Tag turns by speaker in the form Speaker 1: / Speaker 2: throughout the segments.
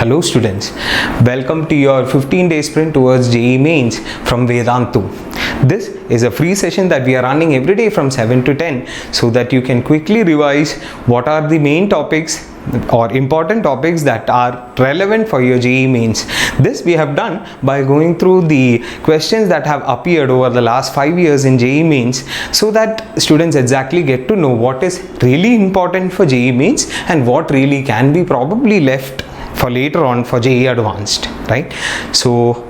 Speaker 1: Hello students, welcome to your 15-day sprint towards JEE Mains from Vedantu. This is a free session that we are running every day from 7 to 10 so that you can quickly revise what are the main topics or important topics that are relevant for your JEE Mains. This we have done by going through the questions that have appeared over the last 5 years in JEE Mains so that students exactly get to know what is really important for JEE Mains and what really can be probably left for later on for JEE Advanced, right? So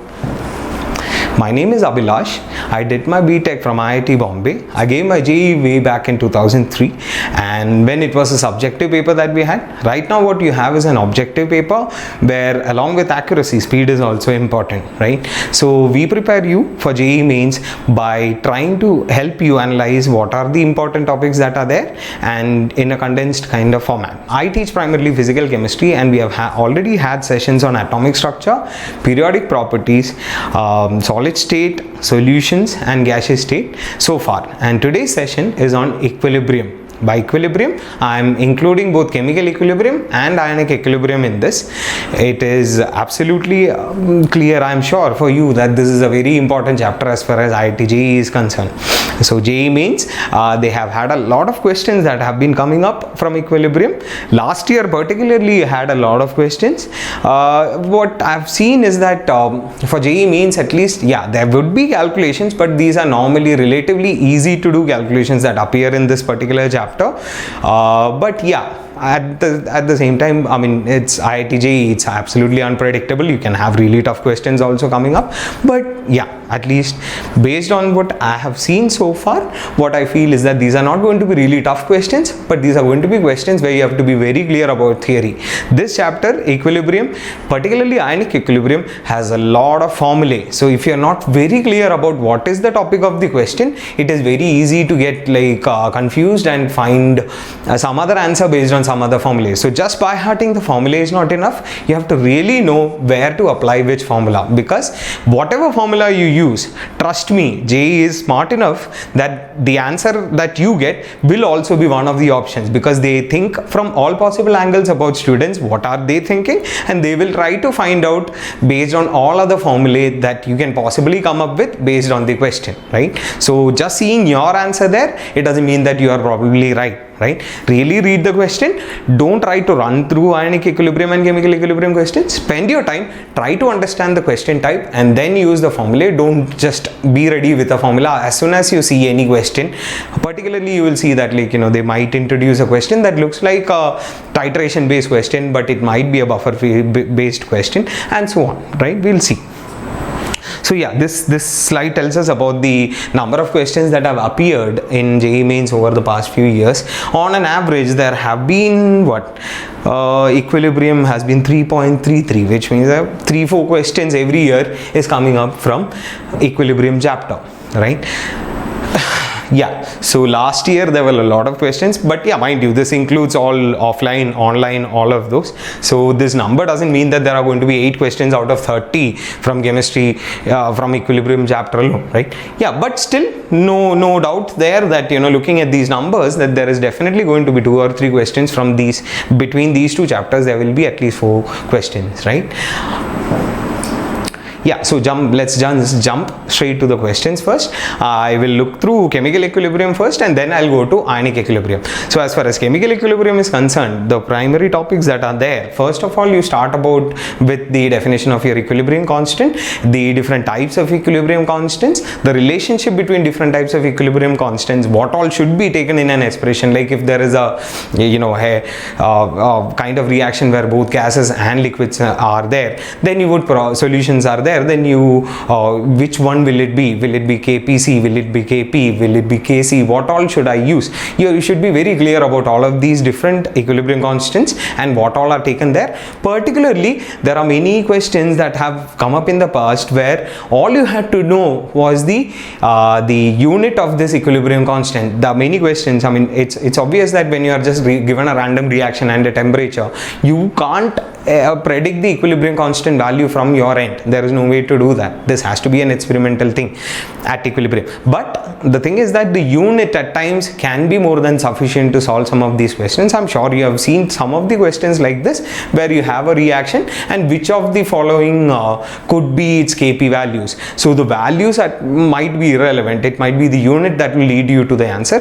Speaker 1: my name is Abhilash. I did my BTech from IIT Bombay. I gave my JEE way back in 2003, and when it was a subjective paper that we had. Right now what you have is an objective paper where along with accuracy, speed is also important, right? So we prepare you for JEE Mains by trying to help you analyze what are the important topics that are there and in a condensed kind of format. I teach primarily physical chemistry, and we have already had sessions on atomic structure, periodic properties, solid state, solutions and gaseous state so far, and today's session is on equilibrium. By equilibrium, I am including both chemical equilibrium and ionic equilibrium in this. It is absolutely clear, I am sure, for you that this is a very important chapter as far as IIT JEE is concerned. So JEE Mains, they have had a lot of questions that have been coming up from equilibrium. Last year particularly had a lot of questions. What I have seen is that for JEE Mains at least, yeah, there would be calculations, but these are normally relatively easy to do calculations that appear in this particular chapter. But yeah, at the same time, I mean, it's IIT JEE, it's absolutely unpredictable. You can have really tough questions also coming up, but yeah, at least based on what I have seen so far, what I feel is that these are not going to be really tough questions, but these are going to be questions where you have to be very clear about theory. This chapter, equilibrium, particularly ionic equilibrium, has a lot of formulae. So if you are not very clear about what is the topic of the question, it is very easy to get like confused and find some other answer based on some other formulae. So just by hearting the formula is not enough. You have to really know where to apply which formula, because whatever formula you use, trust me, JEE is smart enough that the answer that you get will also be one of the options, because they think from all possible angles about students, what are they thinking, and they will try to find out based on all other formulae that you can possibly come up with based on the question, right? So just seeing your answer there, it doesn't mean that you are probably right. Really read the question. Don't try to run through ionic equilibrium and chemical equilibrium questions. Spend your time, try to understand the question type and then use the formula. Don't just be ready with a formula as soon as you see any question. Particularly you will see that, like, you know, they might introduce a question that looks like a titration based question, but it might be a buffer based question, and so on, right? We'll see. So yeah, this slide tells us about the number of questions that have appeared in JEE Mains over the past few years. On an average, there have been equilibrium has been 3.33, which means that 3-4 questions every year is coming up from equilibrium chapter, right? Yeah, so last year there were a lot of questions, but yeah, mind you, this includes all offline, online, all of those. So this number doesn't mean that there are going to be 8 questions out of 30 from chemistry, from equilibrium chapter alone, right? Yeah, but still, no doubt there that, you know, looking at these numbers, that there is definitely going to be 2 or 3 questions from these, between these two chapters, there will be at least 4 questions, right? Yeah, so let's just jump straight to the questions first. I will look through chemical equilibrium first, and then I'll go to ionic equilibrium. So as far as chemical equilibrium is concerned, the primary topics that are there, first of all, you start with the definition of your equilibrium constant, the different types of equilibrium constants, the relationship between different types of equilibrium constants, what all should be taken in an expression. Like if there is a, you know, a kind of reaction where both gases and liquids are there, then you would solutions are there, then you which one will it be? Will it be KPC? Will it be KP? Will it be KC? What all should I use? You should be very clear about all of these different equilibrium constants and what all are taken there. Particularly, there are many questions that have come up in the past where all you had to know was the unit of this equilibrium constant. There are many questions. I mean, it's obvious that when you are just given a random reaction and a temperature, you can't predict the equilibrium constant value from your end. There is no way to do that. This has to be an experimental thing at equilibrium. But the thing is that the unit at times can be more than sufficient to solve some of these questions. I'm sure you have seen some of the questions like this where you have a reaction and which of the following could be its Kp values. So the values might be irrelevant. It might be the unit that will lead you to the answer.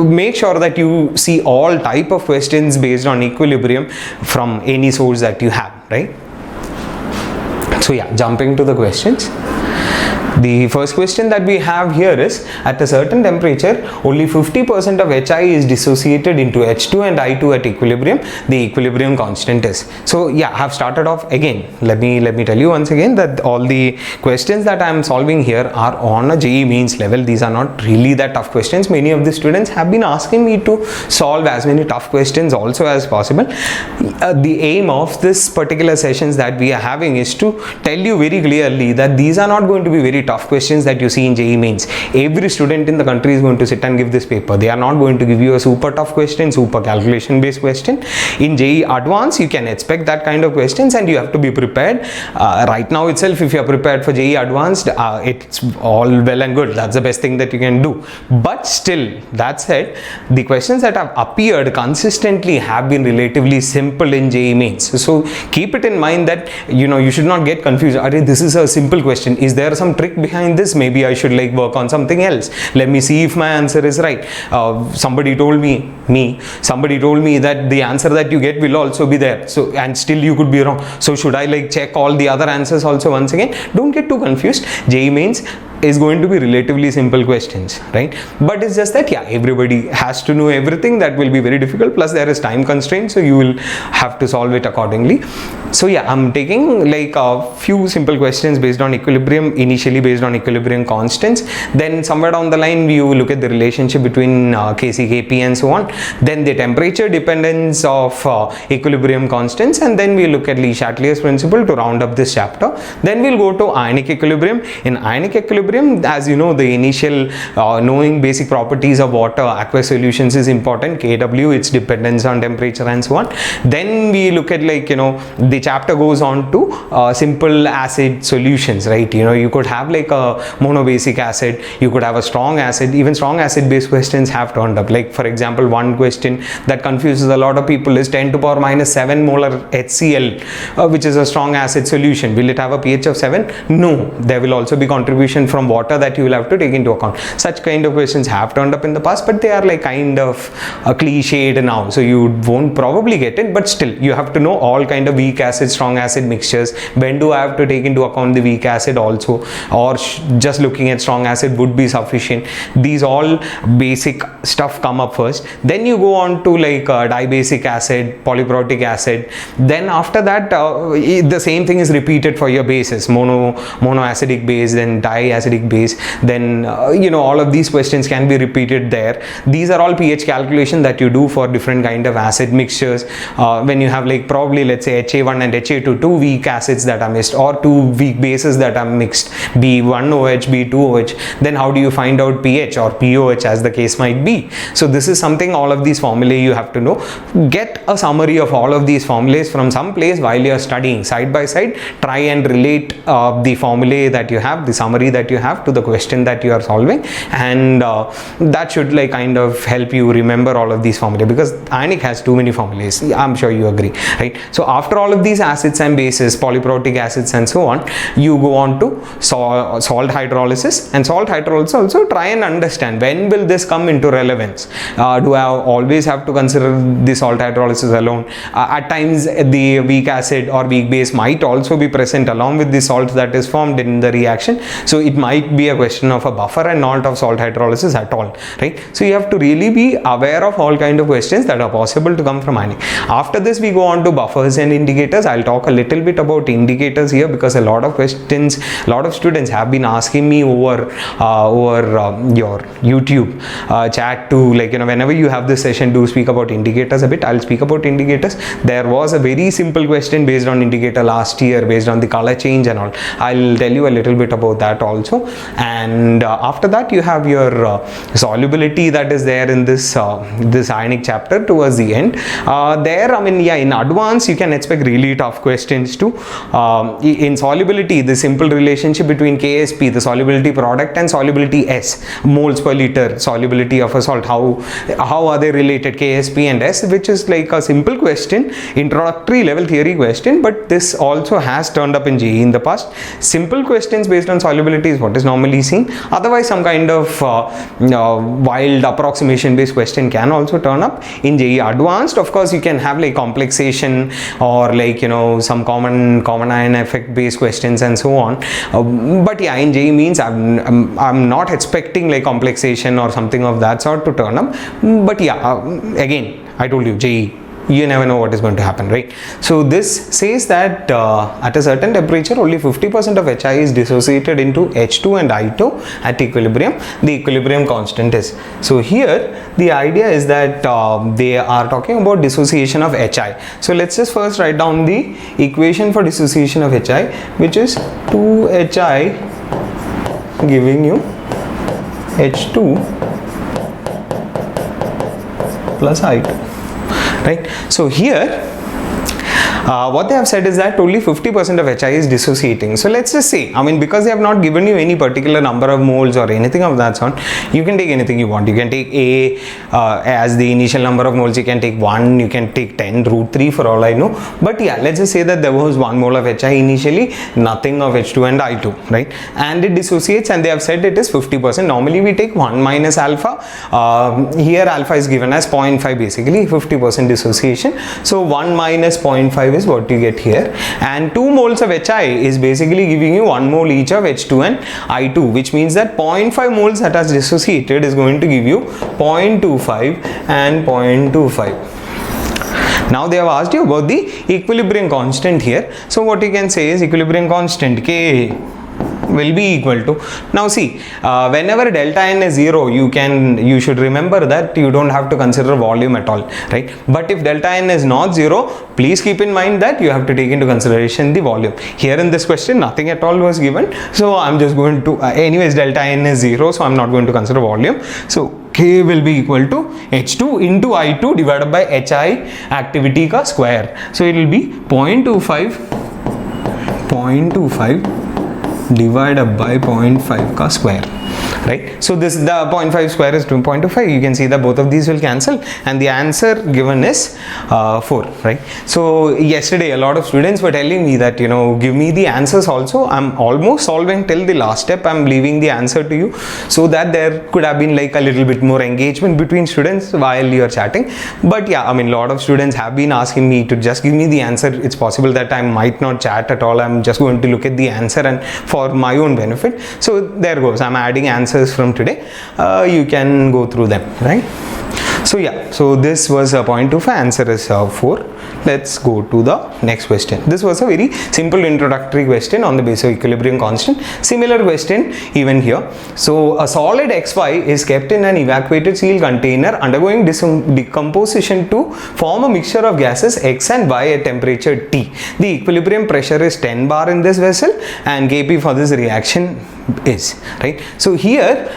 Speaker 1: Make sure that you see all type of questions based on equilibrium from any source that you have, right? So yeah, jumping to the questions. The first question that we have here is, at a certain temperature, only 50% of HI is dissociated into H2 and I2 at equilibrium. The equilibrium constant is. So yeah, I have started off again. Let me tell you once again that all the questions that I am solving here are on a JEE Mains level. These are not really that tough questions. Many of the students have been asking me to solve as many tough questions also as possible. The aim of this particular sessions that we are having is to tell you very clearly that these are not going to be very tough questions that you see in JEE Mains. Every student in the country is going to sit and give this paper. They are not going to give you a super tough question, super calculation based question. In JEE Advanced, you can expect that kind of questions and you have to be prepared. Right now itself, if you are prepared for JEE Advanced, it's all well and good. That's the best thing that you can do. But still, that said, the questions that have appeared consistently have been relatively simple in JEE Mains. So keep it in mind that you should not get confused. This is a simple question. Is there some trick behind this? Maybe I should work on something else. Let me see if my answer is right. Somebody told me that the answer that you get will also be there. So, and still you could be wrong. So should I check all the other answers also once again? Don't get too confused. JEE Mains is going to be relatively simple questions, right? But it's just that, yeah, everybody has to know everything. That will be very difficult. Plus there is time constraint, so you will have to solve it accordingly. So yeah, I'm taking a few simple questions based on equilibrium, initially based on equilibrium constants. Then somewhere down the line, we will look at the relationship between Kc, Kp and so on. Then the temperature dependence of equilibrium constants, and then we look at Chatellier's principle to round up this chapter. Then we'll go to ionic equilibrium. In ionic equilibrium, as you know, the initial knowing basic properties of water, aqueous solutions is important. Kw, its dependence on temperature and so on. Then we look at the chapter goes on to simple acid solutions, right? You could have a monobasic acid, you could have a strong acid. Even strong acid based questions have turned up. For example, one question that confuses a lot of people is 10 to the power minus 7 molar HCl, which is a strong acid solution. Will it have a pH of 7? No. There will also be contribution from water that you will have to take into account. Such kind of questions have turned up in the past, but they are kind of cliched now, so you won't probably get it. But still, you have to know all kind of weak acid, strong acid mixtures. When do I have to take into account the weak acid also, or just looking at strong acid would be sufficient? These all basic stuff come up first. Then you go on to dibasic acid, polyprotic acid. Then after that, the same thing is repeated for your bases: monoacidic base, then diacidic base. Then all of these questions can be repeated there. These are all pH calculation that you do for different kind of acid mixtures. When you have probably, let's say, HA1 and HA2, two weak acids that are mixed, or two weak bases that are mixed, B1OH, B2OH, then how do you find out pH or POH as the case might be? So this is something, all of these formulae you have to know. Get a summary of all of these formulas from some place while you are studying. Side by side, try and relate the formulae that you have, the summary that you have, to the question that you are solving, and that should kind of help you remember all of these formulae, because ionic has too many formulas. I'm sure you agree, right? So after all of these acids and bases, polyprotic acids and so on, you go on to salt hydrolysis. And salt hydrolysis also, try and understand when will this come into relevance. Do I always have to consider the salt hydrolysis alone? At times the weak acid or weak base might also be present along with the salt that is formed in the reaction. So it might be a question of a buffer and not of salt hydrolysis at all, right? So you have to really be aware of all kind of questions that are possible to come from ionic. After this, we go on to buffers and indicators. I'll talk a little bit about indicators here, because a lot of questions, a lot of students have been asking me over your YouTube chat to whenever you have this session, do speak about indicators a bit. I'll speak about indicators. There was a very simple question based on indicator last year, based on the color change and all. I'll tell you a little bit about that also. And after that, you have your solubility that is there in this ionic chapter towards the end. In advance, you can expect really really tough questions too. In solubility, the simple relationship between KSP, the solubility product, and solubility S, moles per liter solubility of a salt, how are they related, KSP and S, which is like a simple question, introductory level theory question, but this also has turned up in JEE in the past. Simple questions based on solubility is what is normally seen. Otherwise, some kind of wild approximation based question can also turn up. In JEE Advanced, of course, you can have like complexation or like, you know, some common ion effect based questions and so on. But yeah, in JEE Mains, I'm not expecting like complexation or something of that sort to turn up. But yeah, again, I told you, JEE, you never know what is going to happen, right? So this says that at a certain temperature, only 50% of HI is dissociated into H2 and I2 at equilibrium. The equilibrium constant is. So here the idea is that they are talking about dissociation of HI. So let's just first write down the equation for dissociation of HI, which is 2HI giving you H2 plus I2. Right. So here what they have said is that only 50% of HI is dissociating. So let's just say, I mean, because they have not given you any particular number of moles or anything of that sort, you can take anything you want. You can take A as the initial number of moles, you can take 1, you can take 10, root 3 for all I know. But yeah, let's just say that there was 1 mole of HI initially, nothing of H2 and I2, right? And it dissociates, and they have said it is 50%. Normally we take 1 minus alpha. Here alpha is given as 0.5, basically 50% dissociation. So 1 minus 0.5 is what you get here, and 2 moles of HI is basically giving you 1 mole each of H2 and I2, which means that 0.5 moles that are dissociated is going to give you 0.25 and 0.25. Now they have asked you about the equilibrium constant here. So what you can say is equilibrium constant K will be equal to, now see, whenever delta n is 0, you should remember that you don't have to consider volume at all, right? But if delta n is not 0, please keep in mind that you have to take into consideration the volume. Here in this question, nothing at all was given, so I'm just going to anyways delta n is 0, so I'm not going to consider volume. So K will be equal to H2 into I2 divided by HI activity ka square. So it will be 0.25 divided by 0.5 ka square, right? So this, the 0.5 square is 2.25. You can see that both of these will cancel, and the answer given is 4, right? So yesterday a lot of students were telling me that, you know, give me the answers also. I'm almost solving till the last step. I'm leaving the answer to you, so that there could have been like a little bit more engagement between students while you're chatting. But yeah, I mean, a lot of students have been asking me to just give me the answer. It's possible that I might not chat at all. I'm just going to look at the answer and for my own benefit. So there goes, I'm adding answers from today. You can go through them, right? So yeah, so this was a 0.25, answer is 4. Let's go to the next question. This was a very simple introductory question on the basis of equilibrium constant. Similar question even here. So a solid XY is kept in an evacuated seal container undergoing decomposition to form a mixture of gases X and Y at temperature T. The equilibrium pressure is 10 bar in this vessel, and Kp for this reaction is, right? So here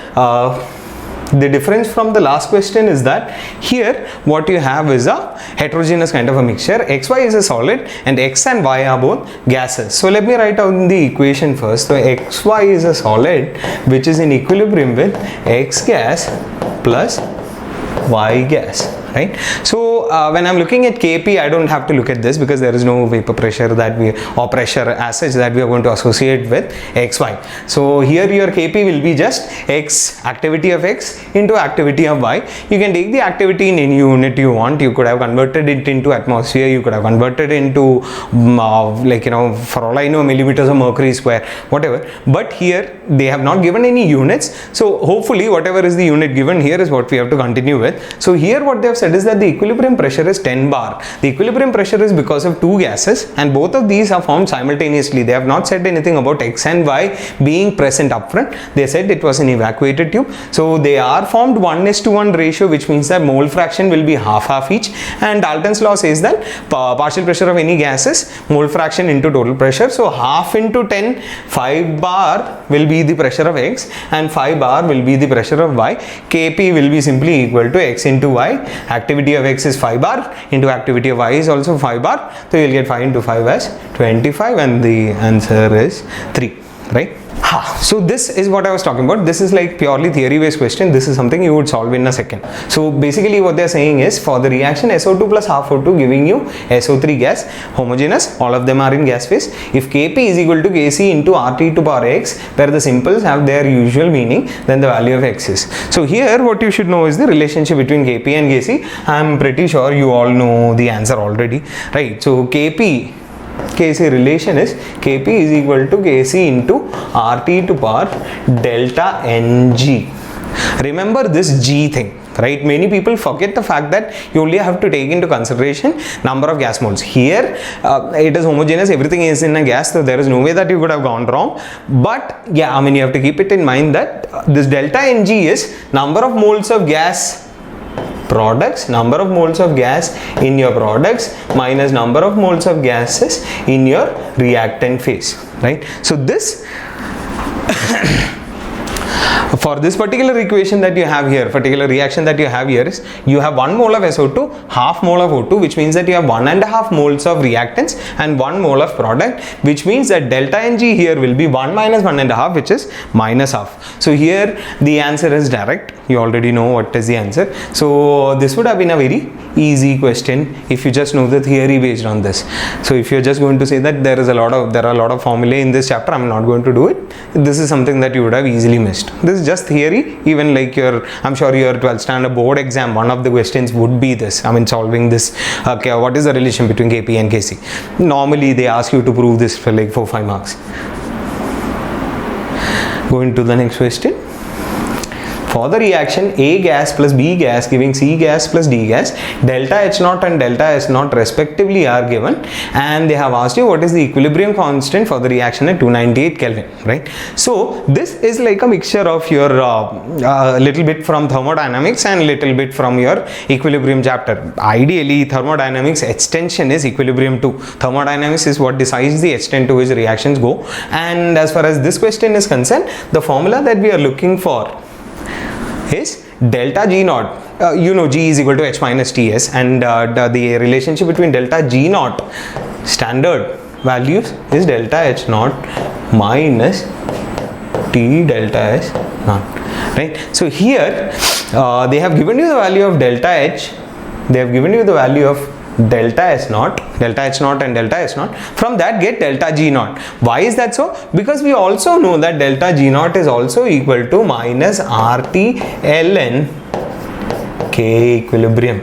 Speaker 1: the difference from the last question is that here what you have is a heterogeneous kind of a mixture. XY is a solid and X and Y are both gases. So let me write down the equation first. So XY is a solid which is in equilibrium with X gas plus Y gas, right? So when I'm looking at Kp, I don't have to look at this because there is no vapor pressure that we, or pressure as such, that we are going to associate with XY. So here your Kp will be just X, activity of X into activity of Y. You can take the activity in any unit you want. You could have converted it into atmosphere, you could have converted into like, you know, for all I know, millimeters of mercury square, whatever. But here they have not given any units, so hopefully whatever is the unit given here is what we have to continue with. So here what they have said is that the equilibrium pressure is 10 bar. The equilibrium pressure is because of two gases, and both of these are formed simultaneously. They have not said anything about X and Y being present up front. They said it was an evacuated tube. So they are formed 1:1 ratio, which means that mole fraction will be half each, and Dalton's law says that partial pressure of any gas is mole fraction into total pressure. So half into 10, 5 bar will be the pressure of X and 5 bar will be the pressure of Y. Kp will be simply equal to X into Y. Activity of X is 5 5 bar into activity of I is also 5 bar, so you'll get 5 into 5 as 25 and the answer is 3, right? So this is what I was talking about. This is like purely theory based question. This is something you would solve in a second. So basically what they're saying is, for the reaction SO2 plus half O2 giving you SO3 gas, homogeneous, all of them are in gas phase. If Kp is equal to Kc into RT to power x, where the simples have their usual meaning, then the value of x is. So here what you should know is the relationship between Kp and Kc. I'm pretty sure you all know the answer already, right? So Kc relation is Kp is equal to Kc into RT to power delta Ng. Remember this G thing, right? Many people forget the fact that you only have to take into consideration number of gas moles. Here it is homogeneous, everything is in a gas, so there is no way that you could have gone wrong. But yeah, I mean, you have to keep it in mind that this delta Ng is number of moles of gas products, number of moles of gas in your products minus number of moles of gases in your reactant phase, right? So this for this particular equation that you have here, particular reaction that you have here, is you have 1 mole of SO2, half mole of O2, which means that you have 1.5 moles of reactants and 1 mole of product, which means that delta Ng here will be 1 minus 1.5, which is minus half. So here the answer is direct. You already know what is the answer. So this would have been a very easy question if you just know the theory based on this. So if you're just going to say that there are a lot of formulae in this chapter, I'm not going to do it. This is something that you would have easily missed. This is just theory. Even like I'm sure your 12th standard board exam, one of the questions would be this. I mean, solving this. Okay, what is the relation between Kp and Kc? Normally they ask you to prove this for like 4-5 marks. Going to the next question. For the reaction A gas plus B gas giving C gas plus D gas, delta H0 and delta S0 respectively are given, and they have asked you what is the equilibrium constant for the reaction at 298 Kelvin, right? So this is like a mixture of your little bit from thermodynamics and little bit from your equilibrium chapter. Ideally thermodynamics extension is equilibrium 2. Thermodynamics is what decides the extent to which reactions go, and as far as this question is concerned, the formula that we are looking for is delta G naught. You know G is equal to H minus Ts, and the relationship between delta G naught standard values is delta H naught minus T delta S naught, right? So here they have given you the value of delta H, they have given you the value of delta S naught, delta H naught and delta S naught. From that get delta G naught. Why is that so? Because we also know that delta G naught is also equal to minus RT ln K equilibrium,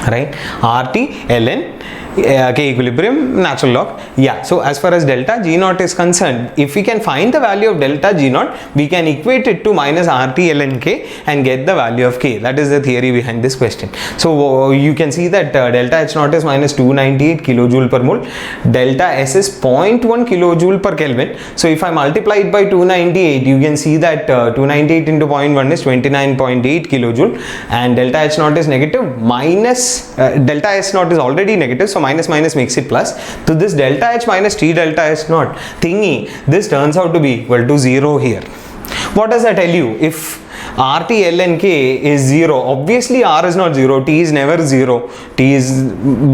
Speaker 1: right? RT ln K equilibrium natural log. Yeah, so as far as delta G naught is concerned, if we can find the value of delta G naught, we can equate it to minus RT ln K and get the value of K. That is the theory behind this question. So you can see that delta H naught is minus 298 kilojoule per mole, delta S is 0.1 kilojoule per Kelvin. So if I multiply it by 298, you can see that 298 into 0.1 is 29.8 kilojoule, and delta H naught is negative, minus delta S naught is already negative, so minus minus makes it plus. So this delta H minus T delta S naught thingy, this turns out to be equal to 0 here. What does that tell you? If RT ln K is 0, obviously R is not 0, T is never 0, T is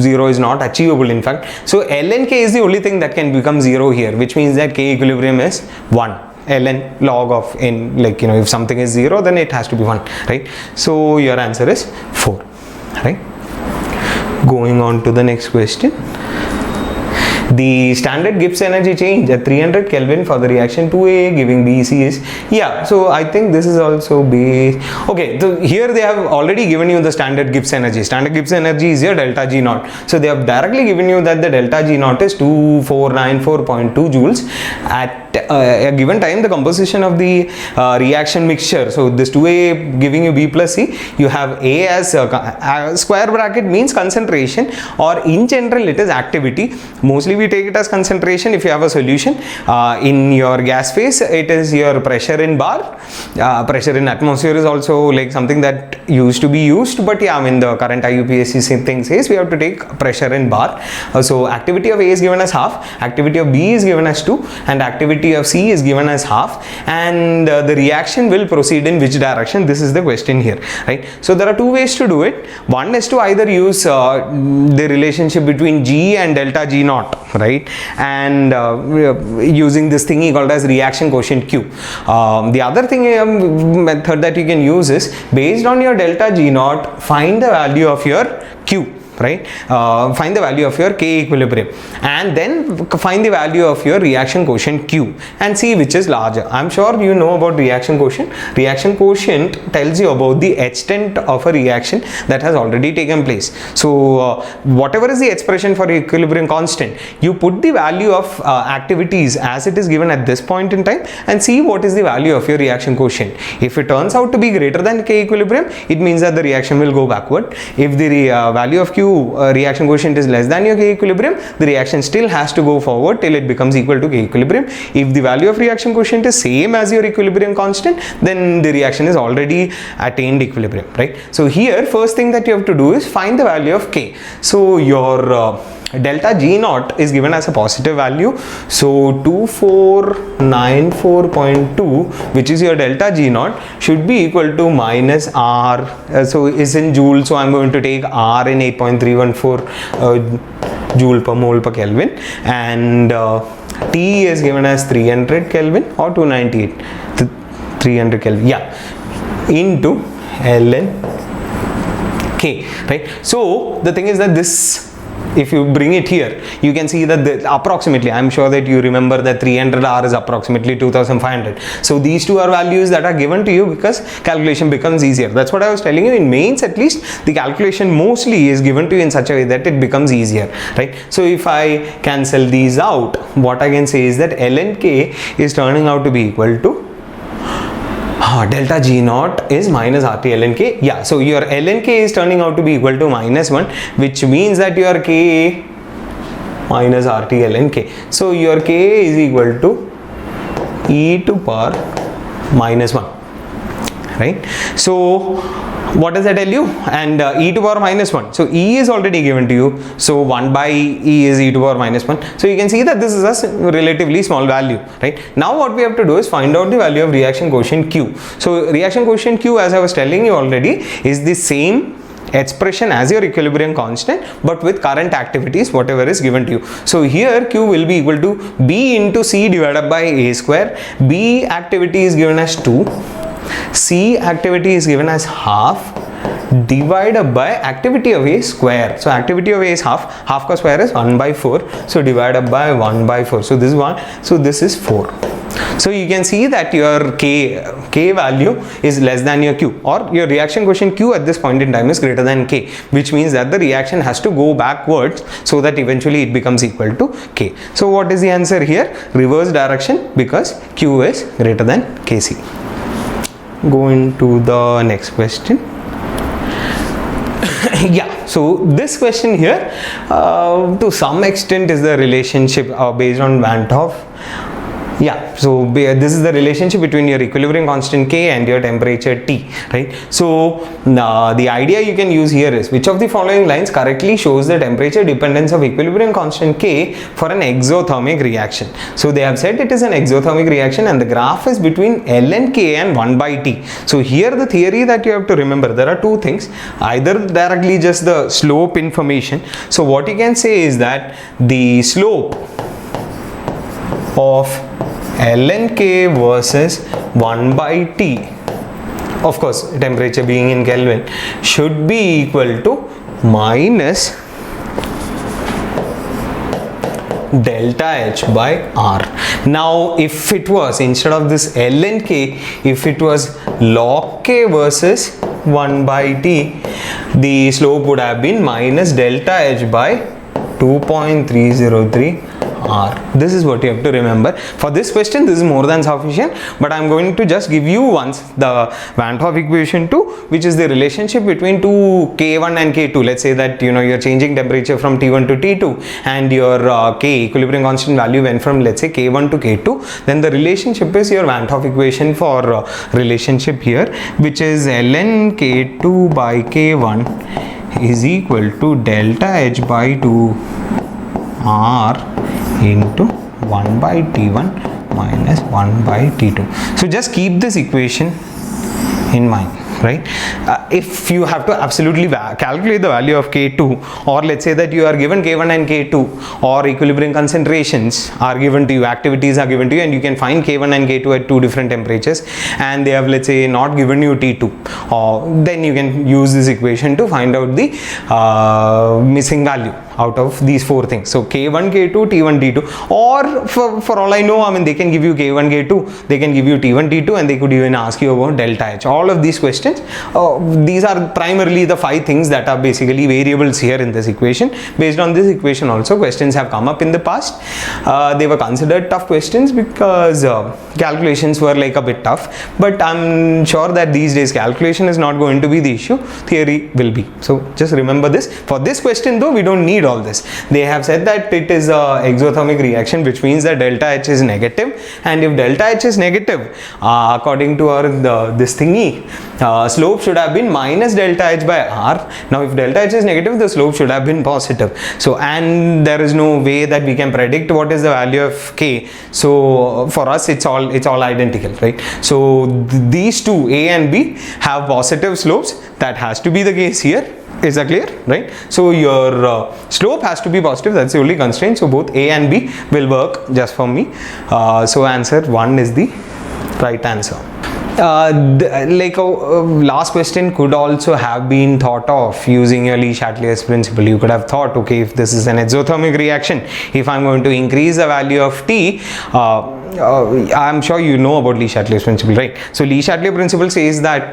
Speaker 1: 0 is not achievable in fact. So ln K is the only thing that can become 0 here, which means that K equilibrium is 1. ln log of n, like if something is 0, then it has to be 1, right? So your answer is 4, right? Going on to the next question. The standard Gibbs energy change at 300 Kelvin for the reaction 2A giving BC is, yeah, so I think this is also based, okay, so here they have already given you the standard Gibbs energy. Standard Gibbs energy is your delta G naught. So they have directly given you that the delta G naught is 2494.2 joules at a given time. The composition of the reaction mixture, so this 2A giving you B plus C, you have A as square bracket means concentration, or in general it is activity. Mostly we you take it as concentration, if you have a solution in your gas phase, it is your pressure in bar. Pressure in atmosphere is also like something that used to be used, but yeah, I mean the current IUPAC thing says we have to take pressure in bar. So activity of A is given as half, activity of B is given as 2, and activity of C is given as half, and the reaction will proceed in which direction? This is the question here, right? So there are two ways to do it. One is to either use the relationship between G and delta G naught, right, and using this thingy called as reaction quotient Q. The other thing method that you can use is, based on your delta G naught, find the value of your Q, right? Find the value of your K equilibrium, and then find the value of your reaction quotient Q and see which is larger. I'm sure you know about reaction quotient. Reaction quotient tells you about the extent of a reaction that has already taken place. So whatever is the expression for equilibrium constant, you put the value of activities as it is given at this point in time and see what is the value of your reaction quotient. If it turns out to be greater than K equilibrium, it means that the reaction will go backward. If the value of Q reaction quotient is less than your K equilibrium, the reaction still has to go forward till it becomes equal to K equilibrium. If the value of reaction quotient is same as your equilibrium constant, then the reaction is already attained equilibrium, right? So here, first thing that you have to do is find the value of K. So your delta G naught is given as a positive value, so 2494.2, which is your delta G naught, should be equal to minus R, so is in joule, so I'm going to take R in 8.314 joule per mole per Kelvin, and T is given as 300 Kelvin or 298, 300 Kelvin, yeah, into ln K, right? So the thing is that this, if you bring it here, you can see that approximately, I'm sure that you remember that 300 R is approximately 2500. So these two are values that are given to you because calculation becomes easier. That's what I was telling you. In mains, at least, the calculation mostly is given to you in such a way that it becomes easier, right? So if I cancel these out, what I can say is that ln K is turning out to be equal to delta G naught is minus RT ln K. Yeah, so your ln K is turning out to be equal to minus 1, which means that your K minus RT ln K. So your K is equal to e to power minus 1, right? So what does that tell you? And e to power minus 1. So e is already given to you. So 1 by e is e to power minus 1. So you can see that this is a relatively small value, right? Now what we have to do is find out the value of reaction quotient Q. So reaction quotient Q, as I was telling you already, is the same expression as your equilibrium constant, but with current activities, whatever is given to you. So here Q will be equal to B into C divided by A square. B activity is given as 2. C activity is given as half divided by activity of A square. So activity of A is half ka square is 1 by 4. So divided by 1 by 4. So this is 1. So this is 4. So you can see that your K value is less than your Q, or your reaction quotient Q at this point in time is greater than K, which means that the reaction has to go backwards so that eventually it becomes equal to K. So what is the answer here? Reverse direction, because Q is greater than Kc. Going to the next question. Yeah, so this question here to some extent is the relationship based on Vant Hoff. Yeah, so this is the relationship between your equilibrium constant K and your temperature T, right? So the idea you can use here is, which of the following lines correctly shows the temperature dependence of equilibrium constant K for an exothermic reaction? So they have said it is an exothermic reaction and the graph is between ln K and 1 by T. So here the theory that you have to remember, there are two things, either directly just the slope information. So what you can say is that the slope of ln K versus 1 by T, of course temperature being in Kelvin, should be equal to minus delta H by R. Now if it was, instead of this ln K, if it was log K versus 1 by T, the slope would have been minus delta H by 2.303 R. This is what you have to remember. For this question, this is more than sufficient, but I'm going to just give you once the Van Hoff equation 2, which is the relationship between two K1 and K2. Let's say that you're changing temperature from T1 to T2 and your K equilibrium constant value went from, let's say, K1 to K2. Then the relationship is your Van Hoff equation for relationship here, which is ln K2 by K1 is equal to delta H by 2 R into 1 by T1 minus 1 by T2. So just keep this equation in mind, right? If you have to absolutely calculate the value of K2, or let's say that you are given K1 and K2, or equilibrium concentrations are given to you, activities are given to you, and you can find K1 and K2 at two different temperatures, and they have, let's say, not given you T2, then you can use this equation to find out the missing value out of these four things. So K1, K2, T1, T2, or for all I know, I mean, they can give you K1, K2, they can give you T1, T2, and they could even ask you about delta H. All of these questions, these are primarily the five things that are basically variables here in this equation. Based on this equation also, questions have come up in the past. They were considered tough questions because calculations were like a bit tough, but I'm sure that these days calculation is not going to be the issue, theory will be. So just remember this. For this question though, we don't need all this. They have said that it is a exothermic reaction, which means that delta H is negative, and if delta H is negative, according to our this thingy, slope should have been minus delta H by R. Now if delta H is negative, the slope should have been positive. So, and there is no way that we can predict what is the value of K. So for us it's all identical, right? So these two, A and B, have positive slopes. That has to be the case here. Is that clear, right? So your slope has to be positive, that's the only constraint. So both A and B will work just for me. So answer 1 is the right answer. Last question could also have been thought of using your Le Chatelier's principle. You could have thought, okay, if this is an exothermic reaction, if I'm going to increase the value of T, I'm sure you know about Le Chatelier's principle, right? So Le Chatelier principle says that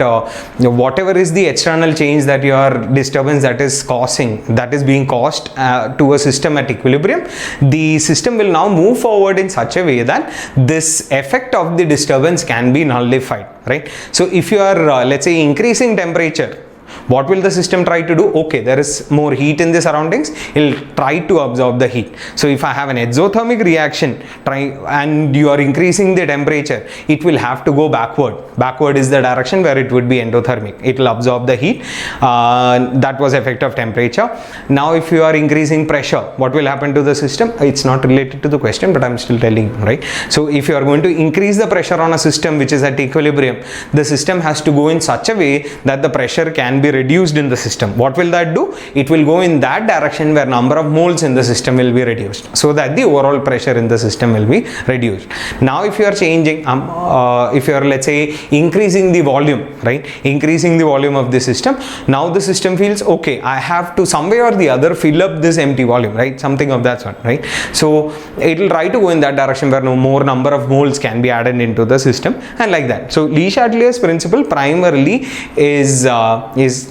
Speaker 1: whatever is the external change that your disturbance that is being caused to a system at equilibrium, the system will now move forward in such a way that this effect of the disturbance can be nullified, right? So if you are let's say increasing temperature, what will the system try to do? Okay, there is more heat in the surroundings, it will try to absorb the heat. So if I have an exothermic reaction and you are increasing the temperature, it will have to go backward. Backward is the direction where it would be endothermic. It will absorb the heat. That was effect of temperature. Now if you are increasing pressure, what will happen to the system? It's not related to the question, but I'm still telling you, right? So if you are going to increase the pressure on a system which is at equilibrium, the system has to go in such a way that the pressure can be reduced in the system. What will that do? It will go in that direction where number of moles in the system will be reduced, so that the overall pressure in the system will be reduced. Now if you are changing, if you are, let's say, increasing the volume, right, increasing the volume of the system, now the system feels, okay, I have to some way or the other fill up this empty volume, right, something of that sort, right? So it will try to go in that direction where no more number of moles can be added into the system, and like that. So Le Chatelier's principle primarily is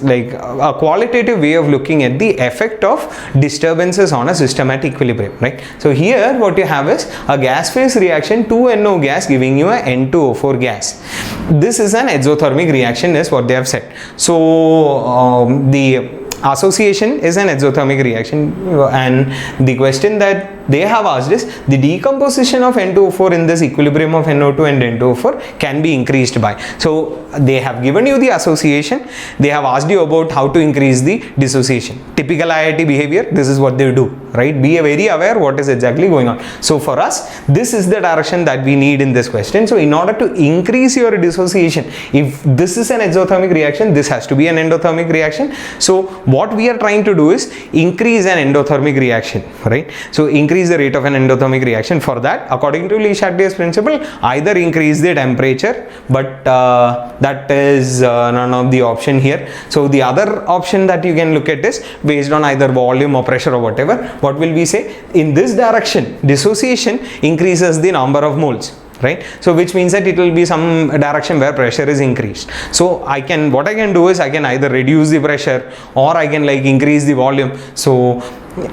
Speaker 1: like a qualitative way of looking at the effect of disturbances on a system at equilibrium, right? So here what you have is a gas phase reaction, 2NO gas giving you a N2O4 gas. This is an exothermic reaction is what they have said. So the association is an exothermic reaction, and the question that they have asked is the decomposition of N2O4 in this equilibrium of NO2 and N2O4 can be increased by. So they have given you the association, they have asked you about how to increase the dissociation. Typical IIT behavior, this is what they do, right? Be very aware what is exactly going on. So for us, this is the direction that we need in this question. So in order to increase your dissociation, if this is an exothermic reaction, this has to be an endothermic reaction. So what we are trying to do is increase an endothermic reaction, right? So increase the rate of an endothermic reaction. For that, according to Le Chatelier's principle, either increase the temperature, but that is none of the option here. So the other option that you can look at is based on either volume or pressure or whatever. What will we say? In this direction, dissociation increases the number of moles, right? So which means that it will be some direction where pressure is increased. So what I can do is I can either reduce the pressure or I can like increase the volume. So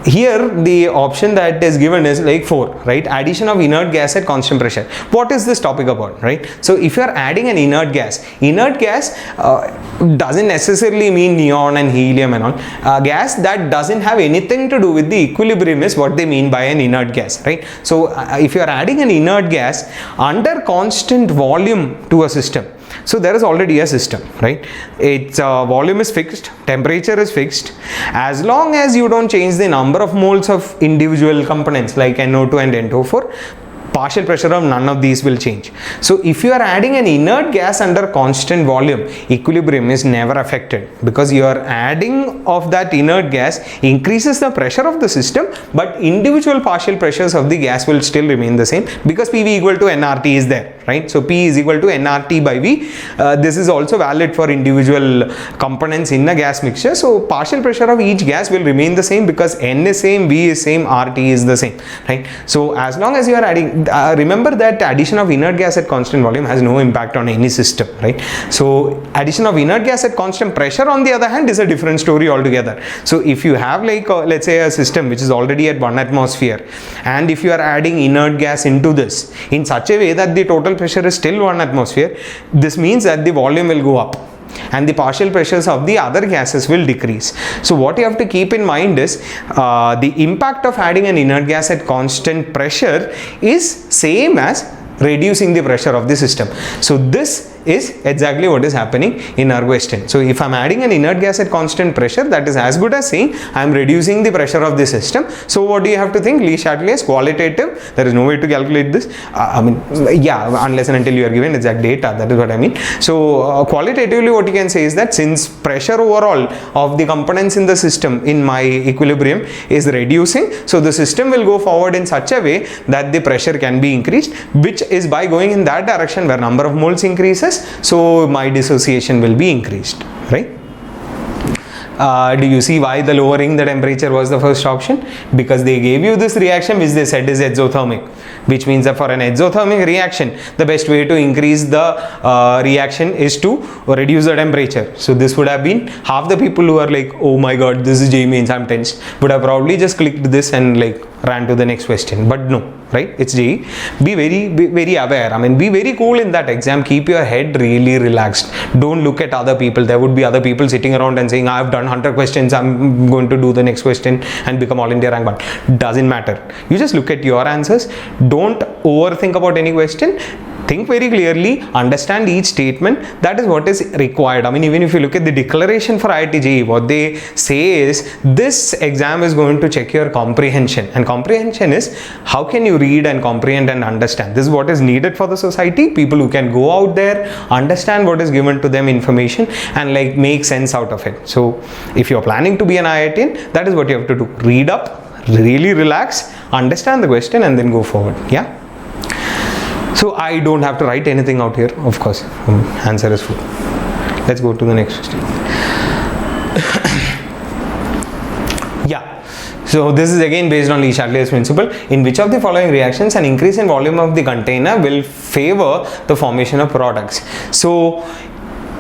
Speaker 1: here the option that is given is like 4, right? Addition of inert gas at constant pressure. What is this topic about, right? So if you are adding an inert gas doesn't necessarily mean neon and helium and all. Gas that doesn't have anything to do with the equilibrium is what they mean by an inert gas, right? So if you are adding an inert gas under constant volume to a system, so there is already a system, right? Its volume is fixed, temperature is fixed. As long as you don't change the number of moles of individual components like NO2 and NO4, partial pressure of none of these will change. So if you are adding an inert gas under constant volume, equilibrium is never affected, because your adding of that inert gas increases the pressure of the system, but individual partial pressures of the gas will still remain the same, because PV equal to nRT is there, right? So P is equal to nRT by V. This is also valid for individual components in a gas mixture. So partial pressure of each gas will remain the same, because N is same, V is same, RT is the same, right? So as long as you are adding, remember that addition of inert gas at constant volume has no impact on any system, right? So addition of inert gas at constant pressure, on the other hand, is a different story altogether. So if you have like let's say a system which is already at 1 atmosphere, and if you are adding inert gas into this in such a way that the total pressure is still 1 atmosphere, this means that the volume will go up and the partial pressures of the other gases will decrease. So what you have to keep in mind is the impact of adding an inert gas at constant pressure is same as reducing the pressure of the system. So this is exactly what is happening in our question. So if I'm adding an inert gas at constant pressure, that is as good as saying I'm reducing the pressure of the system. So what do you have to think? Le Chatelier is qualitative. There is no way to calculate this. Unless and until you are given exact data, that is what I mean. So qualitatively what you can say is that since pressure overall of the components in the system in my equilibrium is reducing, so the system will go forward in such a way that the pressure can be increased, which is by going in that direction where number of moles increases, so my dissociation will be increased, right? Do you see why the lowering the temperature was the first option? Because they gave you this reaction which they said is exothermic, which means that for an exothermic reaction, the best way to increase the reaction is to reduce the temperature. So this would have been half the people who are like, oh my god, this is JEE Mains, I'm tensed, would have probably just clicked this and like ran to the next question. But no, right? It's JEE. Be very aware. I mean, be very cool in that exam. Keep your head really relaxed. Don't look at other people. There would be other people sitting around and saying, I've done 100 questions, I'm going to do the next question and become all India rank 1. Doesn't matter. You just look at your answers. Don't overthink about any question. Think very clearly, understand each statement. That is what is required. I mean, even if you look at the declaration for IIT JEE, what they say is this exam is going to check your comprehension, and comprehension is how can you read and comprehend and understand. This is what is needed for the society. People who can go out there, understand what is given to them information and like make sense out of it. So if you're planning to be an IITian, that is what you have to do. Read up, really relax, understand the question and then go forward. Yeah. So I don't have to write anything out here, of course. Answer is full. Let's go to the next question. Yeah. So this is again based on Le Chatelier's principle. In which of the following reactions an increase in volume of the container will favor the formation of products? So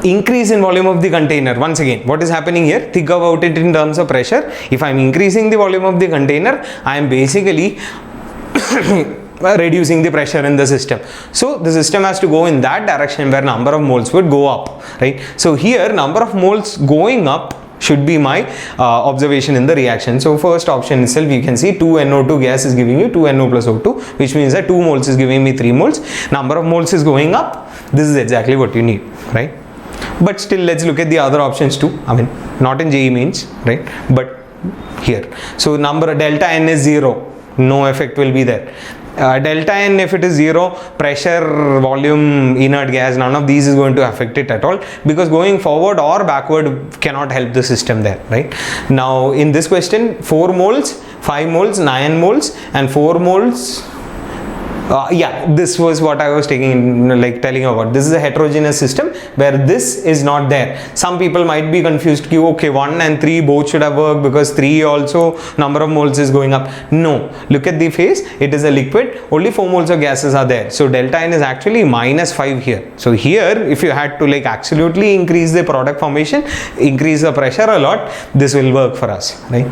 Speaker 1: increase in volume of the container. Once again, what is happening here? Think about it in terms of pressure. If I'm increasing the volume of the container, I am basically reducing the pressure in the system. So the system has to go in that direction where number of moles would go up, right? So here number of moles going up should be my observation in the reaction. So first option itself, you can see 2NO2 gas is giving you 2NO plus O2, which means that 2 moles is giving me 3 moles. Number of moles is going up. This is exactly what you need, right? But still, let's look at the other options too. I mean, not in JEE Mains, right? But here. So number delta N is 0. No effect will be there. Delta N, if it is 0, pressure, volume, inert gas, none of these is going to affect it at all, because going forward or backward cannot help the system there, right? Now in this question, 4 moles, 5 moles, 9 moles and 4 moles, Yeah, this was what I was telling you about. This is a heterogeneous system where this is not there. Some people might be confused, okay, 1 and 3 both should have worked because 3 also number of moles is going up. No, look at the phase, it is a liquid, only 4 moles of gases are there. So delta N is actually -5 here. So here, if you had to absolutely increase the product formation, increase the pressure a lot, this will work for us, right?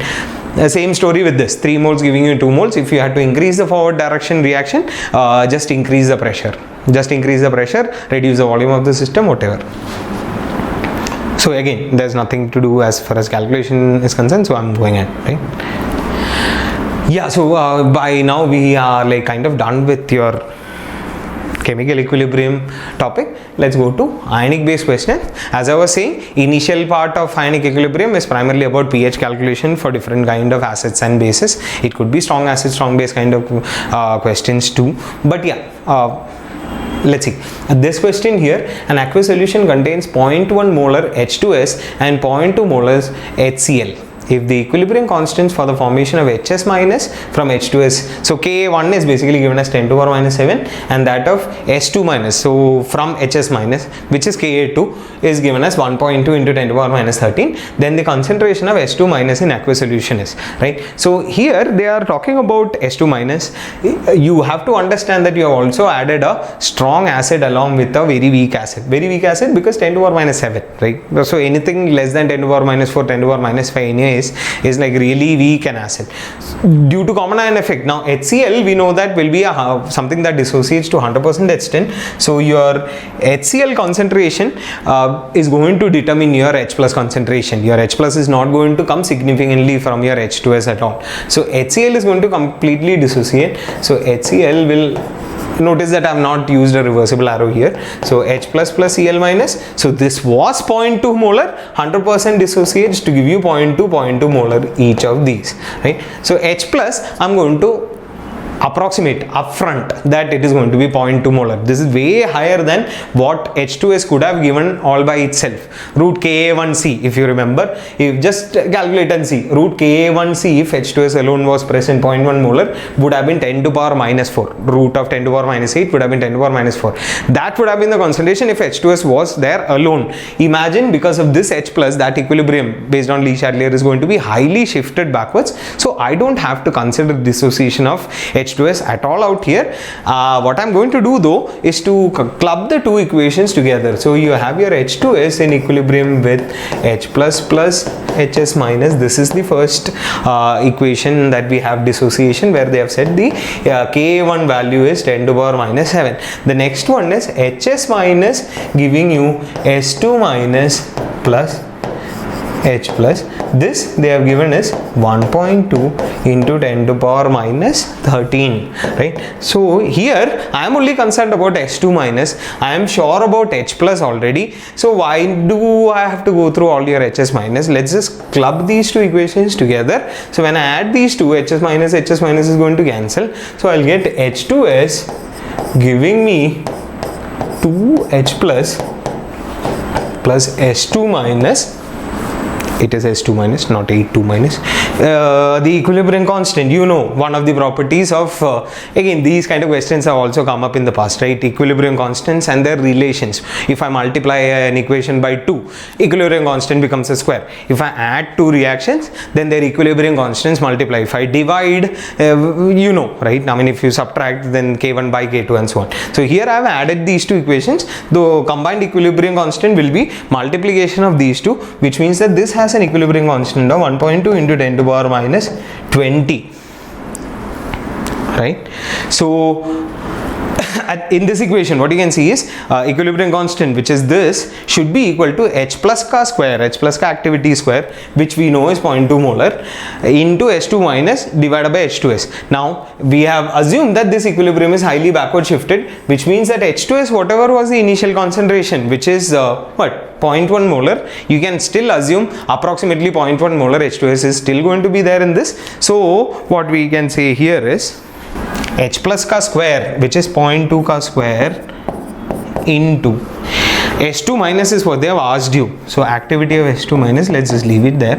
Speaker 1: The same story with this, 3 moles giving you 2 moles. If you had to increase the forward direction reaction, just increase the pressure. Just increase the pressure, reduce the volume of the system, whatever. So again, there's nothing to do as far as calculation is concerned, so I'm going ahead, right? Yeah, so by now we are kind of done with your chemical equilibrium topic. Let's go to ionic based question. As I was saying, initial part of ionic equilibrium is primarily about pH calculation for different kind of acids and bases. It could be strong acid, strong base kind of questions too. But yeah, let's see. This question here, an aqueous solution contains 0.1 molar H2S and 0.2 molars HCl. If the equilibrium constants for the formation of HS minus from H2S, so Ka1 is basically given as 10 to the power minus 7, and that of S2 minus, so from HS minus, which is Ka2, is given as 1.2 into 10 to the power minus 13, then the concentration of S2 minus in aqueous solution is, right? So here they are talking about S2 minus. You have to understand that you have also added a strong acid along with a very weak acid. Very weak acid because 10 to the power minus 7, right? So anything less than 10 to the power minus 4, 10 to the power minus 5 anyway is really weak and acid due to common ion effect. Now HCl, we know that will be something that dissociates to 100% extent. So your HCl concentration is going to determine your H plus concentration. Your H plus is not going to come significantly from your H2S at all. So HCl is going to completely dissociate. So HCl will, notice that I have not used a reversible arrow here. So H plus plus Cl minus. So this was 0.2 molar, 100% dissociates to give you 0.2 molar each of these, right? So H plus, I'm going to approximate upfront that it is going to be 0.2 molar. This is way higher than what H2S could have given all by itself. Root Ka1C, if you remember, if just calculate and see, root Ka1C if H2S alone was present 0.1 molar would have been 10 to the power minus 4. Root of 10 to the power minus 8 would have been 10 to the power minus 4. That would have been the concentration if H2S was there alone. Imagine because of this H plus, that equilibrium based on Chatelier is going to be highly shifted backwards. So I don't have to consider dissociation of H2S at all out here. What I'm going to do though is to club the two equations together. So you have your H2S in equilibrium with H plus plus HS minus. This is the first equation that we have dissociation, where they have said the Ka1 value is 10 to the power minus 7. The next one is HS minus giving you S2 minus plus H plus. This they have given is 1.2 into 10 to the power minus 13, right? So here I am only concerned about S2 minus. I am sure about H plus already. So why do I have to go through all your HS minus? Let's just club these two equations together. So when I add these two, HS minus is going to cancel. So I'll get H2S giving me 2H plus S2 minus. It is S2 minus, not A2 minus. The equilibrium constant, you know, one of the properties of, again, these kind of questions have also come up in the past, right? Equilibrium constants and their relations. If I multiply an equation by 2, equilibrium constant becomes a square. If I add two reactions, then their equilibrium constants multiply. If I divide, you know, right? I mean, if you subtract, then K1 by K2 and so on. So here I have added these two equations. The combined equilibrium constant will be multiplication of these two, which means that this has an equilibrium constant of 1.2 into 10 to the power minus 20, right? So in this equation, what you can see is equilibrium constant, which is this, should be equal to H plus ka square, H plus ka activity square, which we know is 0.2 molar, into S2 minus divided by H2S. Now we have assumed that this equilibrium is highly backward shifted, which means that H2S, whatever was the initial concentration, which is 0.1 molar, you can still assume approximately 0.1 molar H2S is still going to be there in this. So what we can say here is H plus ka square, which is 0.2 ka square, into S2 minus is what they have asked you. So activity of S2 minus, let's just leave it there,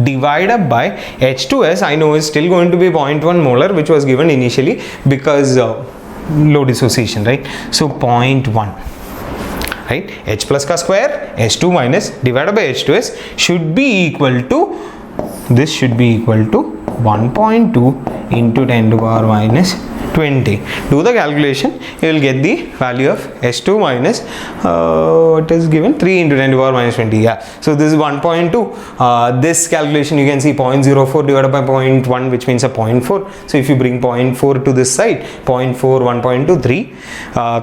Speaker 1: divided by H2S, I know is still going to be 0.1 molar, which was given initially because low dissociation, right? So 0.1, right? H plus ka square, H2 minus divided by H2S should be equal to, this should be equal to 1.2 into 10 to the power minus 20. Do the calculation, you will get the value of S2 minus what is given, 3 into 10 to the power minus 20. Yeah, so this is 1.2. This calculation you can see 0.04 divided by 0.1, which means a 0.4. So if you bring 0.4 to this side, 0.4, 1.2, 3,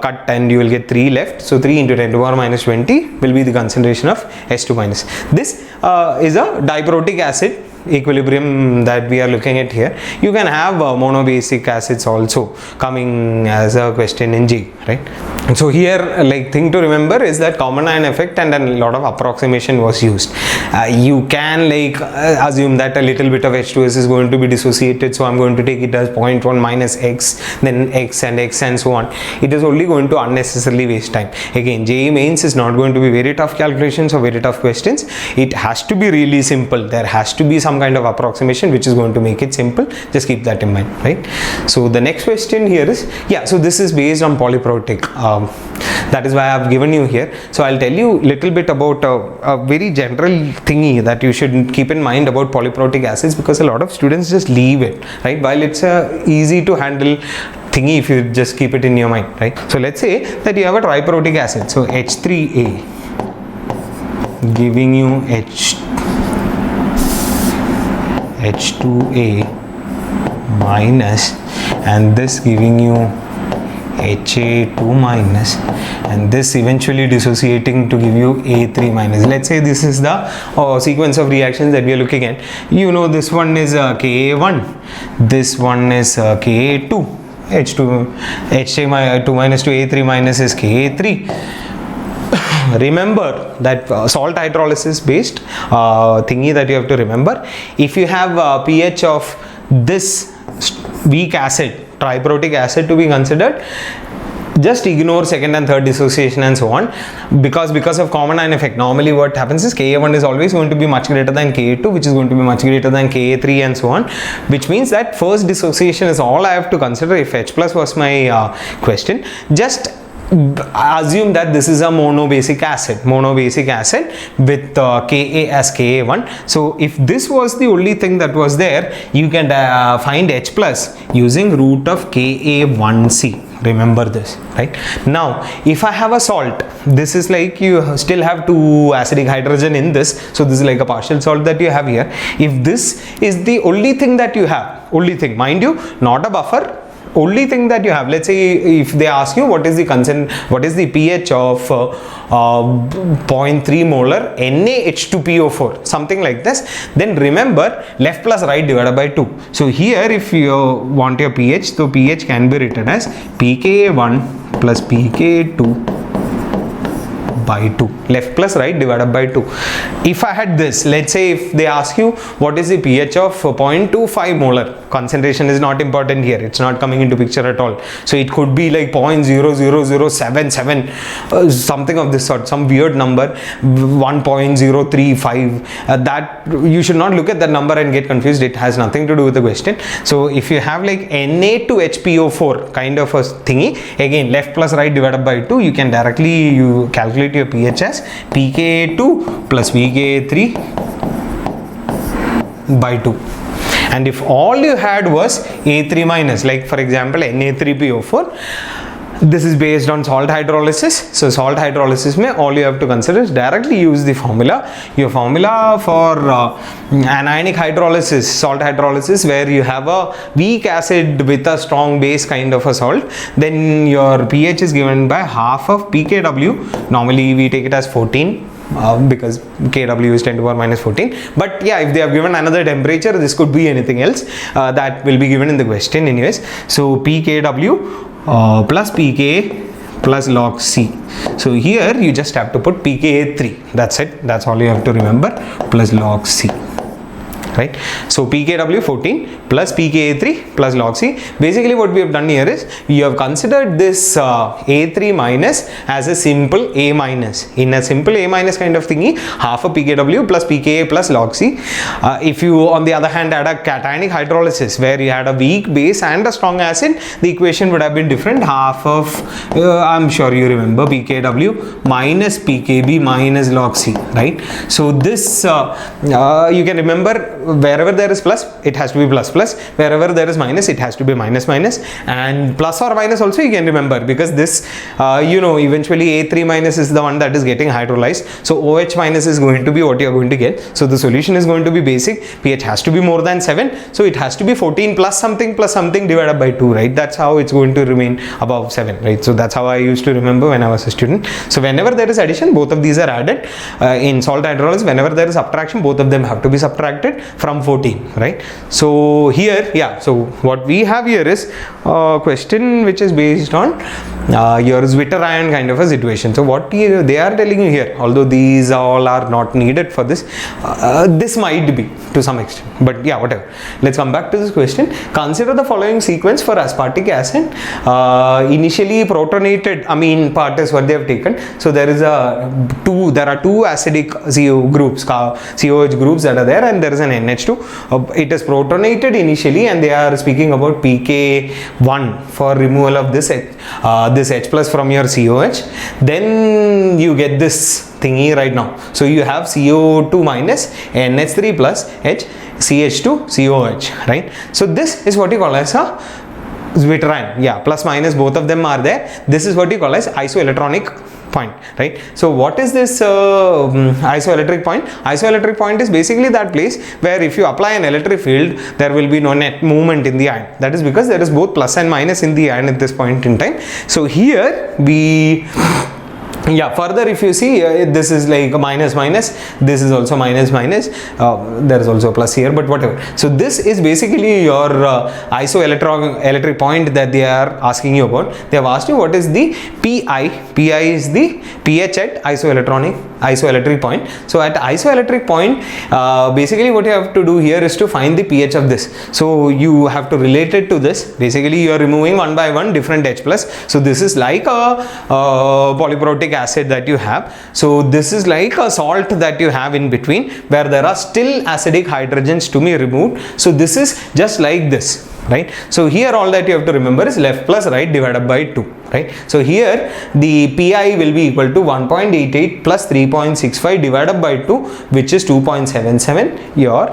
Speaker 1: cut and you will get 3 left. So 3 into 10 to the power minus 20 will be the concentration of S2 minus. This is a diprotic acid equilibrium that we are looking at here. You can have monobasic acids also coming as a question in JEE, right? So here, like, thing to remember is that common ion effect and a lot of approximation was used. You can assume that a little bit of H2S is going to be dissociated, so I'm going to take it as 0.1 minus X, then X and so on. It is only going to unnecessarily waste time. Again, JEE Mains is not going to be very tough calculations or very tough questions. It has to be really simple. There has to be some kind of approximation which is going to make it simple. Just keep that in mind, right? So the next question here is, yeah, so this is based on polyprotic. That is why I have given you here. So I'll tell you little bit about a very general thingy that you should keep in mind about polyprotic acids, because a lot of students just leave it, right? While it's a easy to handle thingy if you just keep it in your mind, right? So let's say that you have a triprotic acid, so H3A giving you H2A minus, and this giving you Ha2 minus, and this eventually dissociating to give you A3 minus. Let's say this is the sequence of reactions that we are looking at. You know, this one is Ka1, this one is Ka2, H2 minus to A3 minus is Ka3. Remember that salt hydrolysis based thingy that you have to remember. If you have pH of this weak acid, triprotic acid to be considered, just ignore second and third dissociation and so on, because of common ion effect. Normally what happens is Ka1 is always going to be much greater than Ka2, which is going to be much greater than Ka3 and so on, which means that first dissociation is all I have to consider. If H plus was my question, just assume that this is a monobasic acid with Ka as Ka1. So if this was the only thing that was there, you can find H plus using root of Ka1C. Remember this, right? Now if I have a salt, this is like you still have 2 acidic hydrogen in this, so this is like a partial salt that you have here. If this is the only thing that you have, only thing, mind you, not a buffer, only thing that you have. Let's say if they ask you what is the pH of 0.3 molar NaH2PO4, something like this, then remember left plus right divided by 2. So here if you want your pH, so pH can be written as pKa1 plus pKa2 by 2, left plus right divided by 2. If I had this, let's say if they ask you what is the pH of 0.25 molar, concentration is not important here, it's not coming into picture at all. So it could be like 0.00077, something of this sort, some weird number, 1.035. That you should not look at that number and get confused. It has nothing to do with the question. So if you have like Na to HPO4 kind of a thingy, again left plus right divided by 2, you can directly calculate your pH as pKa2 plus pKa3 by 2. And if all you had was A3 minus, like for example Na3PO4, this is based on salt hydrolysis. So salt hydrolysis mein all you have to consider is directly use the formula. Your formula for anionic hydrolysis, salt hydrolysis, where you have a weak acid with a strong base kind of a salt, then your pH is given by half of pKw. Normally we take it as 14. Because Kw is 10 to the power minus 14, but yeah, if they have given another temperature, this could be anything else that will be given in the question anyways. So pKw plus pKa plus log C. So here you just have to put pKa3, that's it, that's all you have to remember, plus log C. right? So pKw 14 plus pKa3 plus log C. Basically what we have done here is we have considered this A3 minus as a simple A minus. In a simple A minus kind of thingy, half a pKw plus pKa plus log C. If you on the other hand had a cationic hydrolysis where you had a weak base and a strong acid, the equation would have been different. Half of I'm sure you remember pKw minus pKb minus log C, right? So this you can remember, wherever there is plus it has to be plus plus, wherever there is minus it has to be minus minus, and plus or minus also you can remember, because this eventually A3 minus is the one that is getting hydrolyzed, so OH minus is going to be what you are going to get. So the solution is going to be basic, pH has to be more than 7, so it has to be 14 plus something divided by 2, right? That's how it's going to remain above 7, right? So that's how I used to remember when I was a student. So whenever there is addition, both of these are added. In salt hydrolysis, whenever there is subtraction, both of them have to be subtracted from 14, right? So here, yeah, so what we have here is a question which is based on your Zwitter ion kind of a situation. So what they are telling you here, although these all are not needed for this, this might be to some extent, but yeah, whatever. Let's come back to this question. Consider the following sequence for aspartic acid. Initially protonated amine part is what they have taken. So there are two acidic CO groups, COH groups that are there, and there is an NH2. It is protonated initially, and they are speaking about pK1 for removal of this H plus from your COH. Then you get this thingy right now. So you have CO2 minus NH3 plus H, CH2 COH, right? So this is what you call as a Zwitter ion. Yeah, plus minus both of them are there. This is what you call as isoelectronic point, right? So what is this isoelectric point? Isoelectric point is basically that place where if you apply an electric field, there will be no net movement in the ion. That is because there is both plus and minus in the ion at this point in time. So here we further if you see, this is like a minus minus, this is also minus minus, there is also a plus here, but whatever. So this is basically your isoelectric point that they are asking you about. They have asked you what is the PI. PI is the pH at isoelectric point. So at isoelectric point, basically what you have to do here is to find the pH of this. So you have to relate it to this. Basically you are removing one by one different H plus. So this is like a polyprotic acid that you have. So this is like a salt that you have in between where there are still acidic hydrogens to be removed. So this is just like this, right? So here all that you have to remember is left plus right divided by 2, right? So here the PI will be equal to 1.88 plus 3.65 divided by 2, which is 2.77, your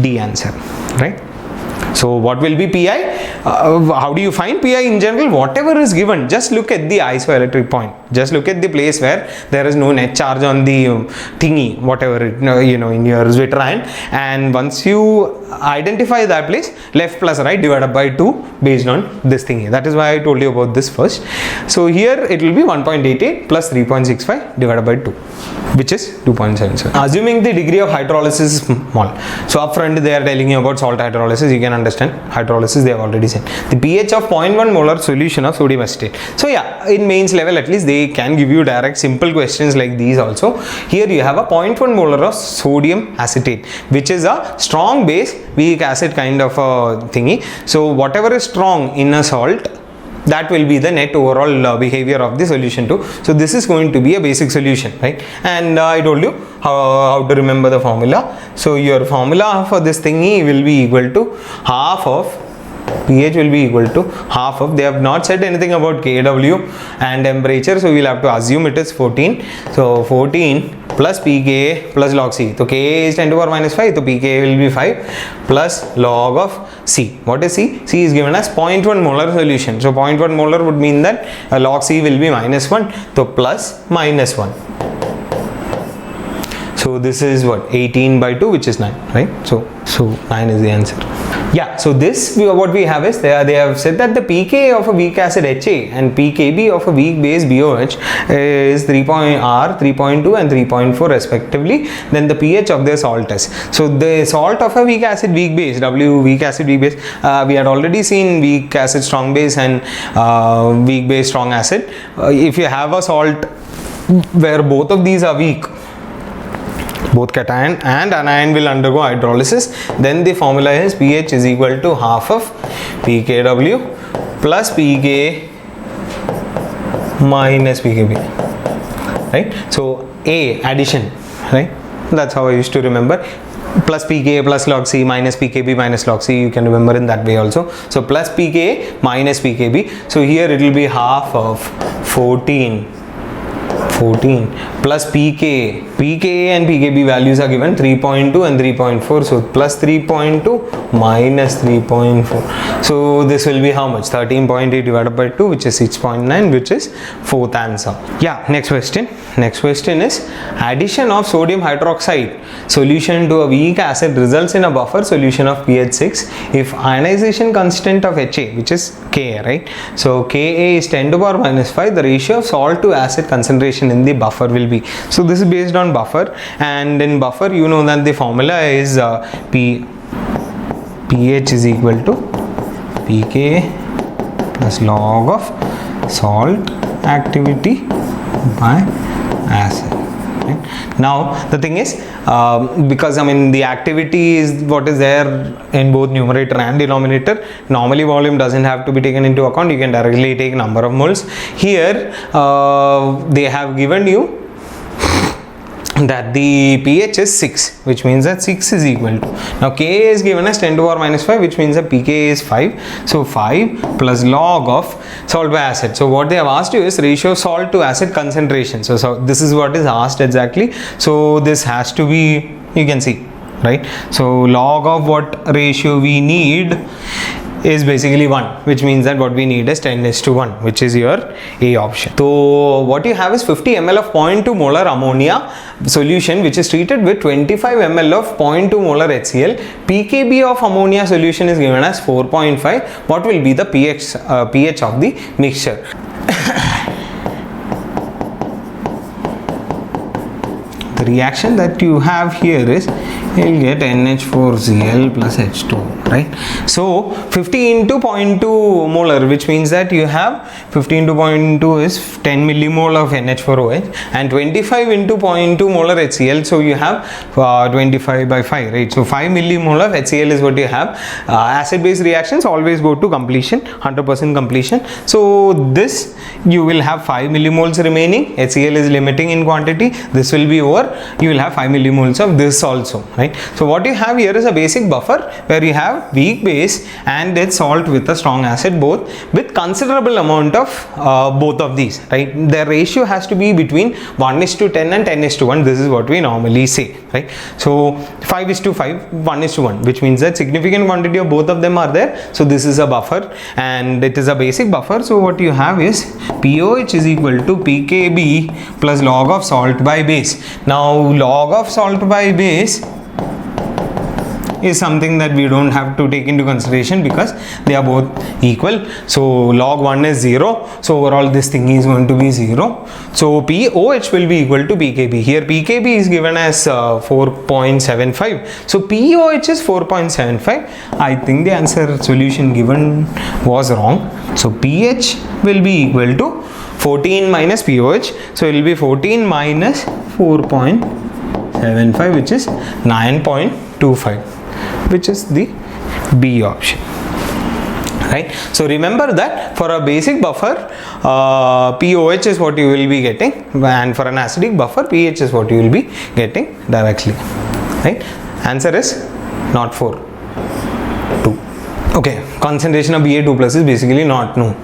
Speaker 1: D answer, right? So what will be PI? How do you find PI in general? Whatever is given, just look at the isoelectric point. Just look at the place where there is no net charge on the thingy, whatever in your Zwitter ion, and once you identify that place, left plus right divided by 2 based on this thingy. That is why I told you about this first. So here it will be 1.88 plus 3.65 divided by 2, which is 2.77. Assuming the degree of hydrolysis is small. So upfront they are telling you about salt hydrolysis. You can understand hydrolysis they have already said. The pH of 0.1 molar solution of sodium acetate. So yeah, in mains level at least they can give you direct simple questions like these also. Here you have a 0.1 molar of sodium acetate, which is a strong base weak acid kind of a thingy. So whatever is strong in a salt, that will be the net overall behavior of the solution too. So this is going to be a basic solution, right? And I told you how to remember the formula. So your formula for this thingy will be equal to half of pH will be equal to half of, they have not said anything about Kw and temperature, so we will have to assume it is 14. So 14 plus pKa plus log C. So Ka is 10 to the power minus 5, so pKa will be 5 plus log of C. What is C? C is given as 0.1 molar solution. So 0.1 molar would mean that log C will be minus 1, so plus minus 1. So this is what, 18 by 2, which is 9, right? So 9 is the answer. Yeah, so this what we have is they have said that the pK of a weak acid HA and pKb of a weak base BOH is 3.2 and 3.4 respectively. Then the pH of their salt is. So the salt of a weak acid weak base, W weak acid weak base, we had already seen weak acid strong base and weak base strong acid. If you have a salt where both of these are weak, both cation and anion will undergo hydrolysis. Then the formula is pH is equal to half of pKw plus pKa minus pKb, right? So A, addition, right? That's how I used to remember. Plus pKa plus log C minus pKb minus log C, you can remember in that way also. So plus pKa minus pKb. So here it will be half of 14 plus pKa. pKa and pKb values are given 3.2 and 3.4. So plus 3.2 minus 3.4. So this will be how much? 13.8 divided by 2, which is 6.9, which is fourth answer. Yeah, next question. Next question is addition of sodium hydroxide solution to a weak acid results in a buffer solution of pH 6 if ionization constant of HA, which is Ka, right? So Ka is 10 to the power minus 5. The ratio of salt to acid concentration in the buffer will be. So this is based on buffer, and in buffer you know that the formula is pH is equal to pK plus log of salt activity by acid. Right? Now the thing is, because I mean the activity is what is there in both numerator and denominator. Normally volume doesn't have to be taken into account. You can directly take number of moles. Here they have given you that the pH is 6, which means that 6 is equal to, now Ka is given as 10 to the power minus 5, which means that pK is 5. So 5 plus log of salt by acid. So what they have asked you is ratio of salt to acid concentration. So this is what is asked exactly. So this has to be, you can see, right? So log of what ratio we need is basically 1, which means that what we need is 10:1, which is your A option. So what you have is 50 ml of 0.2 molar ammonia solution which is treated with 25 ml of 0.2 molar HCl. pKb of ammonia solution is given as 4.5. What will be the pH of the mixture? The reaction that you have here is you'll get NH4Cl plus H2, right? So 50 into 0.2 molar, which means that you have 50 into 0.2 is 10 millimole of NH4OH, and 25 into 0.2 molar HCl, so you have 25 by 5, right? So 5 millimole of HCl is what you have. Acid base reactions always go to completion, 100% completion. So this you will have 5 millimoles remaining. HCl is limiting in quantity. This will be over. You will have 5 millimoles of this also, right? So what you have here is a basic buffer where you have weak base and its salt with a strong acid, both with considerable amount of both of these, right? The ratio has to be between 1:10 and 10:1. This is what we normally say, right? So 5:5, 1:1, which means that significant quantity of both of them are there. So this is a buffer and it is a basic buffer. So what you have is POH is equal to pKb plus log of salt by base. Now log of salt by base is something that we don't have to take into consideration because they are both equal. So log 1 is 0. So overall this thing is going to be 0. So POH will be equal to pKb. Here pKb is given as 4.75. So POH is 4.75. I think the answer solution given was wrong. So pH will be equal to 14 minus POH. So it will be 14 minus 4.75, which is 9.25, which is the B option, right? So remember that for a basic buffer, POH is what you will be getting, and for an acidic buffer, pH is what you will be getting directly, right? Answer is not 4, 2. Okay, concentration of Ba2 plus is basically not known.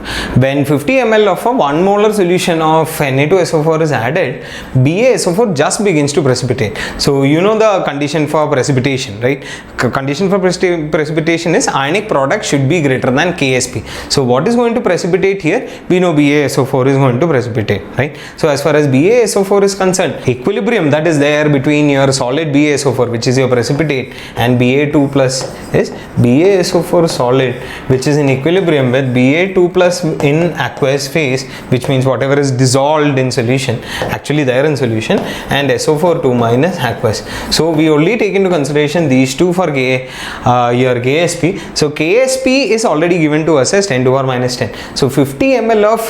Speaker 1: When 50 ml of a 1 molar solution of Na2SO4 is added, BaSO4 just begins to precipitate. So you know the condition for precipitation, right? Condition for precipitation is ionic product should be greater than Ksp. So what is going to precipitate here? We know BaSO4 is going to precipitate, right? So as far as BaSO4 is concerned, equilibrium that is there between your solid BaSO4, which is your precipitate, and Ba2 plus is BaSO4 solid which is in equilibrium with Ba2 plus in aqueous phase, which means whatever is dissolved in solution, actually there in solution, and SO4 2 minus aqueous. So we only take into consideration these two for your KSP. So KSP is already given to us as 10 to the power minus 10. So 50 ml of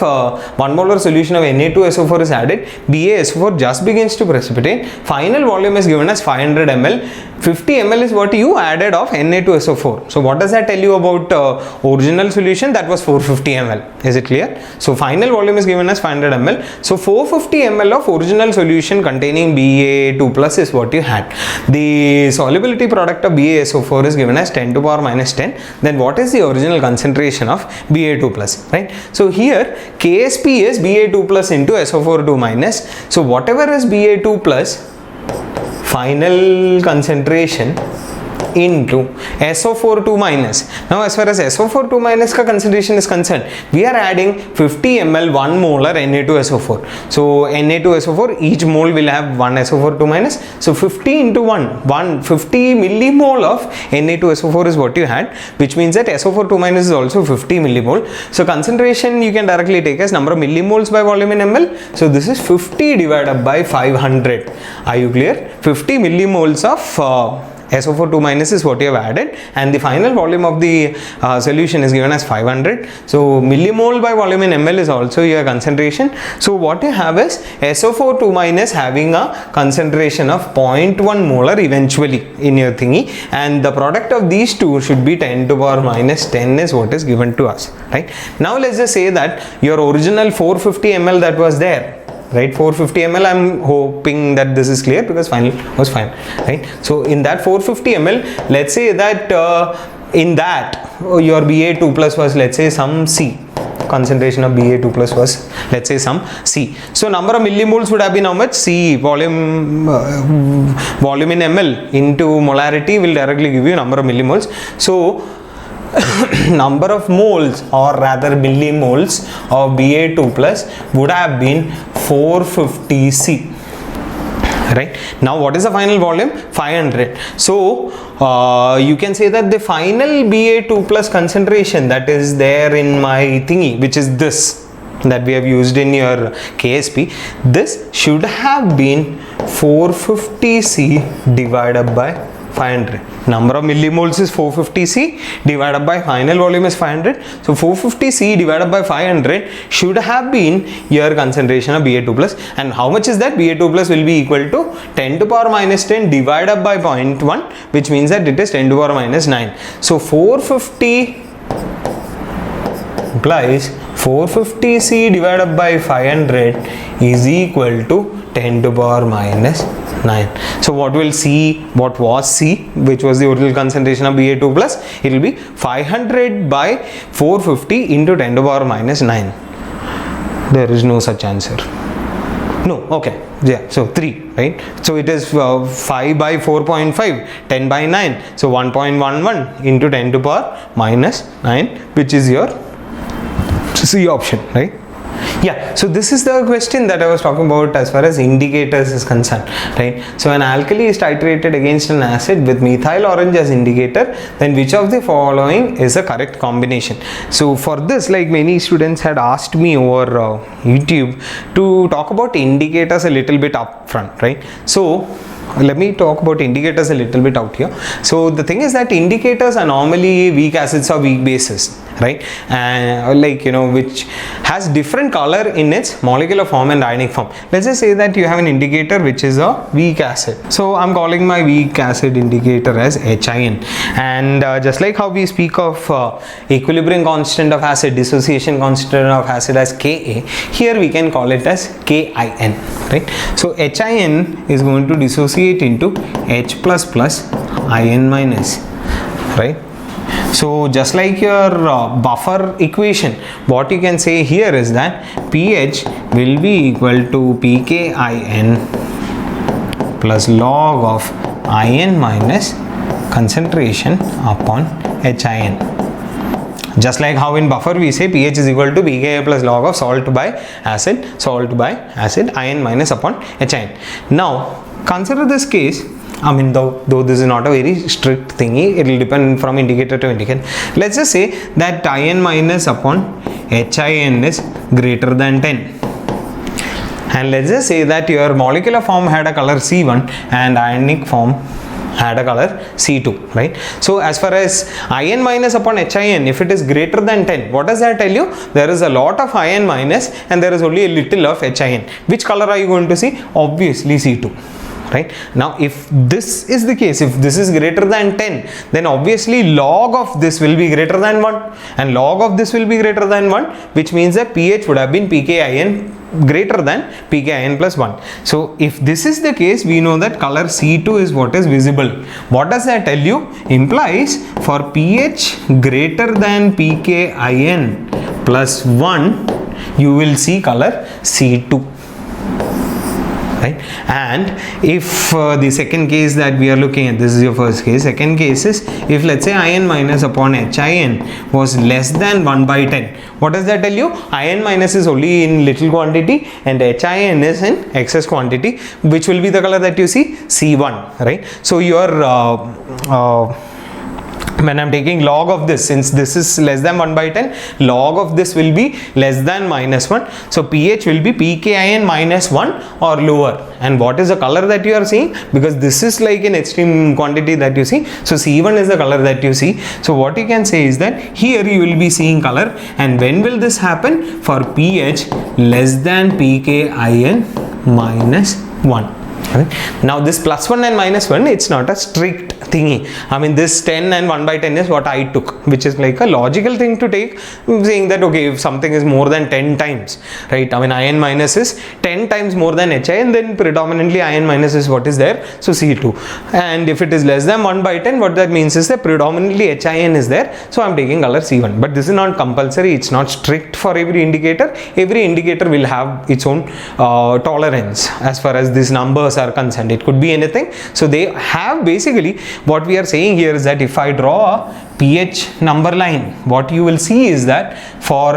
Speaker 1: 1 molar solution of Na2SO4 is added. BaSO4 just begins to precipitate. Final volume is given as 500 ml. 50 ml is what you added of Na2SO4. So what does that tell you about original solution? That was 450 ml. Is it clear? So final volume is given as 500 ml. So 450 ml of original solution containing Ba2 plus is what you had. The solubility product of BaSO4 is given as 10 to the power minus 10. Then what is the original concentration of Ba2 plus, right? So here KSP is Ba2 plus into SO4 2 minus. So whatever is Ba2 plus final concentration into SO4 2 minus. Now as far as SO4 2 minus ka concentration is concerned, we are adding 50 ml 1 molar Na2SO4. So Na2SO4, each mole will have 1 SO4 2 minus. So 50 into 50 millimole of Na2SO4 is what you had, which means that SO4 2 minus is also 50 millimole. So concentration you can directly take as number of millimoles by volume in ml. So this is 50 divided by 500. Are you clear? 50 millimoles of SO4 2 minus is what you have added, and the final volume of the solution is given as 500. So millimole by volume in ml is also your concentration. So what you have is SO4 2 minus having a concentration of 0.1 molar eventually in your thingy, and the product of these two should be 10 to the power minus 10 is what is given to us, right? Now let's just say that your original 450 ml that was there, right, 450 ml, I'm hoping that this is clear because final was fine, right? So in that 450 ml, let's say that in that your Ba2 plus was, let's say, some C. Concentration of Ba2 plus was, let's say, some C. So number of millimoles would have been how much? C, volume in ml into molarity will directly give you number of millimoles. So number of moles, or rather millimoles of Ba2 plus would have been 450 C. Right now, what is the final volume? 500. So you can say that the final Ba2 plus concentration that is there in my thingy, which is this that we have used in your KSP, this should have been 450 C divided by 500. Number of millimoles is 450 C divided by final volume is 500. So 450 C divided by 500 should have been your concentration of Ba2 plus. And how much is that? Ba2 plus will be equal to 10 to the power minus 10 divided by 0.1, which means that it is 10 to the power minus 9. So 450 implies 450 C divided by 500 is equal to 10 to the power minus 9. So what will C, what was C, which was the original concentration of Ba2 plus, it will be 500 by 450 into 10 to the power minus 9. There is no such answer. No, okay, yeah, so 3, right? So it is 5 by 4.5, 10 by 9, so 1.11 into 10 to the power minus 9, which is your C option, right? Yeah, so this is the question that I was talking about as far as indicators is concerned, right? So an alkali is titrated against an acid with methyl orange as indicator, then which of the following is the correct combination? So for this, like many students had asked me over YouTube to talk about indicators a little bit up front, right? So let me talk about indicators a little bit out here. So the thing is that indicators are normally weak acids or weak bases, right? And like, you know, which has different color in its molecular form and ionic form. Let's just say that you have an indicator which is a weak acid. So I'm calling my weak acid indicator as HIN. And just like how we speak of equilibrium constant of acid, dissociation constant of acid as Ka, here we can call it as KIN, right? So HIN is going to dissociate into H plus plus IN minus, right? So just like your buffer equation, what you can say here is that pH will be equal to pKIN plus log of IN minus concentration upon HIN. Just like how in buffer we say pH is equal to pKi plus log of salt by acid, IN minus upon HIN. Now consider this case I mean, though this is not a very strict thingy, it will depend from indicator to indicator. Let's just say that In minus upon HIN is greater than 10. And let's just say that your molecular form had a color C1 and ionic form had a color C2, right? So as far as In minus upon HIN, if it is greater than 10, what does that tell you? There is a lot of In minus and there is only a little of HIN. Which color are you going to see? Obviously C2. Right? Now if this is the case, if this is greater than 10, then obviously log of this will be greater than 1 and log of this will be greater than 1, which means that pH would have been pKin greater than pKin plus 1. So if this is the case, we know that color C2 is what is visible. What does that tell you? Implies for pH greater than pKin plus 1, you will see color C2. Right? And if the second case that we are looking at, this is your first case, second case is if let's say In minus upon HIN was less than 1 by 10, what does that tell you? In minus is only in little quantity and HIN is in excess quantity, which will be the color that you see, C1, right? So your when I'm taking log of this, since this is less than 1 by 10, log of this will be less than minus 1. So pH will be pKin minus 1 or lower. And what is the color that you are seeing? Because this is like an extreme quantity that you see. So C1 is the color that you see. So what you can say is that here you will be seeing color. And when will this happen? For pH less than pKin minus 1. Right. Now this plus 1 and minus 1, it's not a strict thingy. I mean, this 10 and 1 by 10 is what I took, which is like a logical thing to take, saying that okay, if something is more than 10 times, right? I mean, In minus is 10 times more than HIN, then predominantly In minus is what is there, so C2. And if it is less than 1 by 10, what that means is that predominantly HIN is there, so I'm taking color C1. But this is not compulsory, it's not strict for every indicator. Every indicator will have its own tolerance as far as these numbers are concerned. It could be anything. So they have basically, what we are saying here is that if I draw a pH number line, what you will see is that for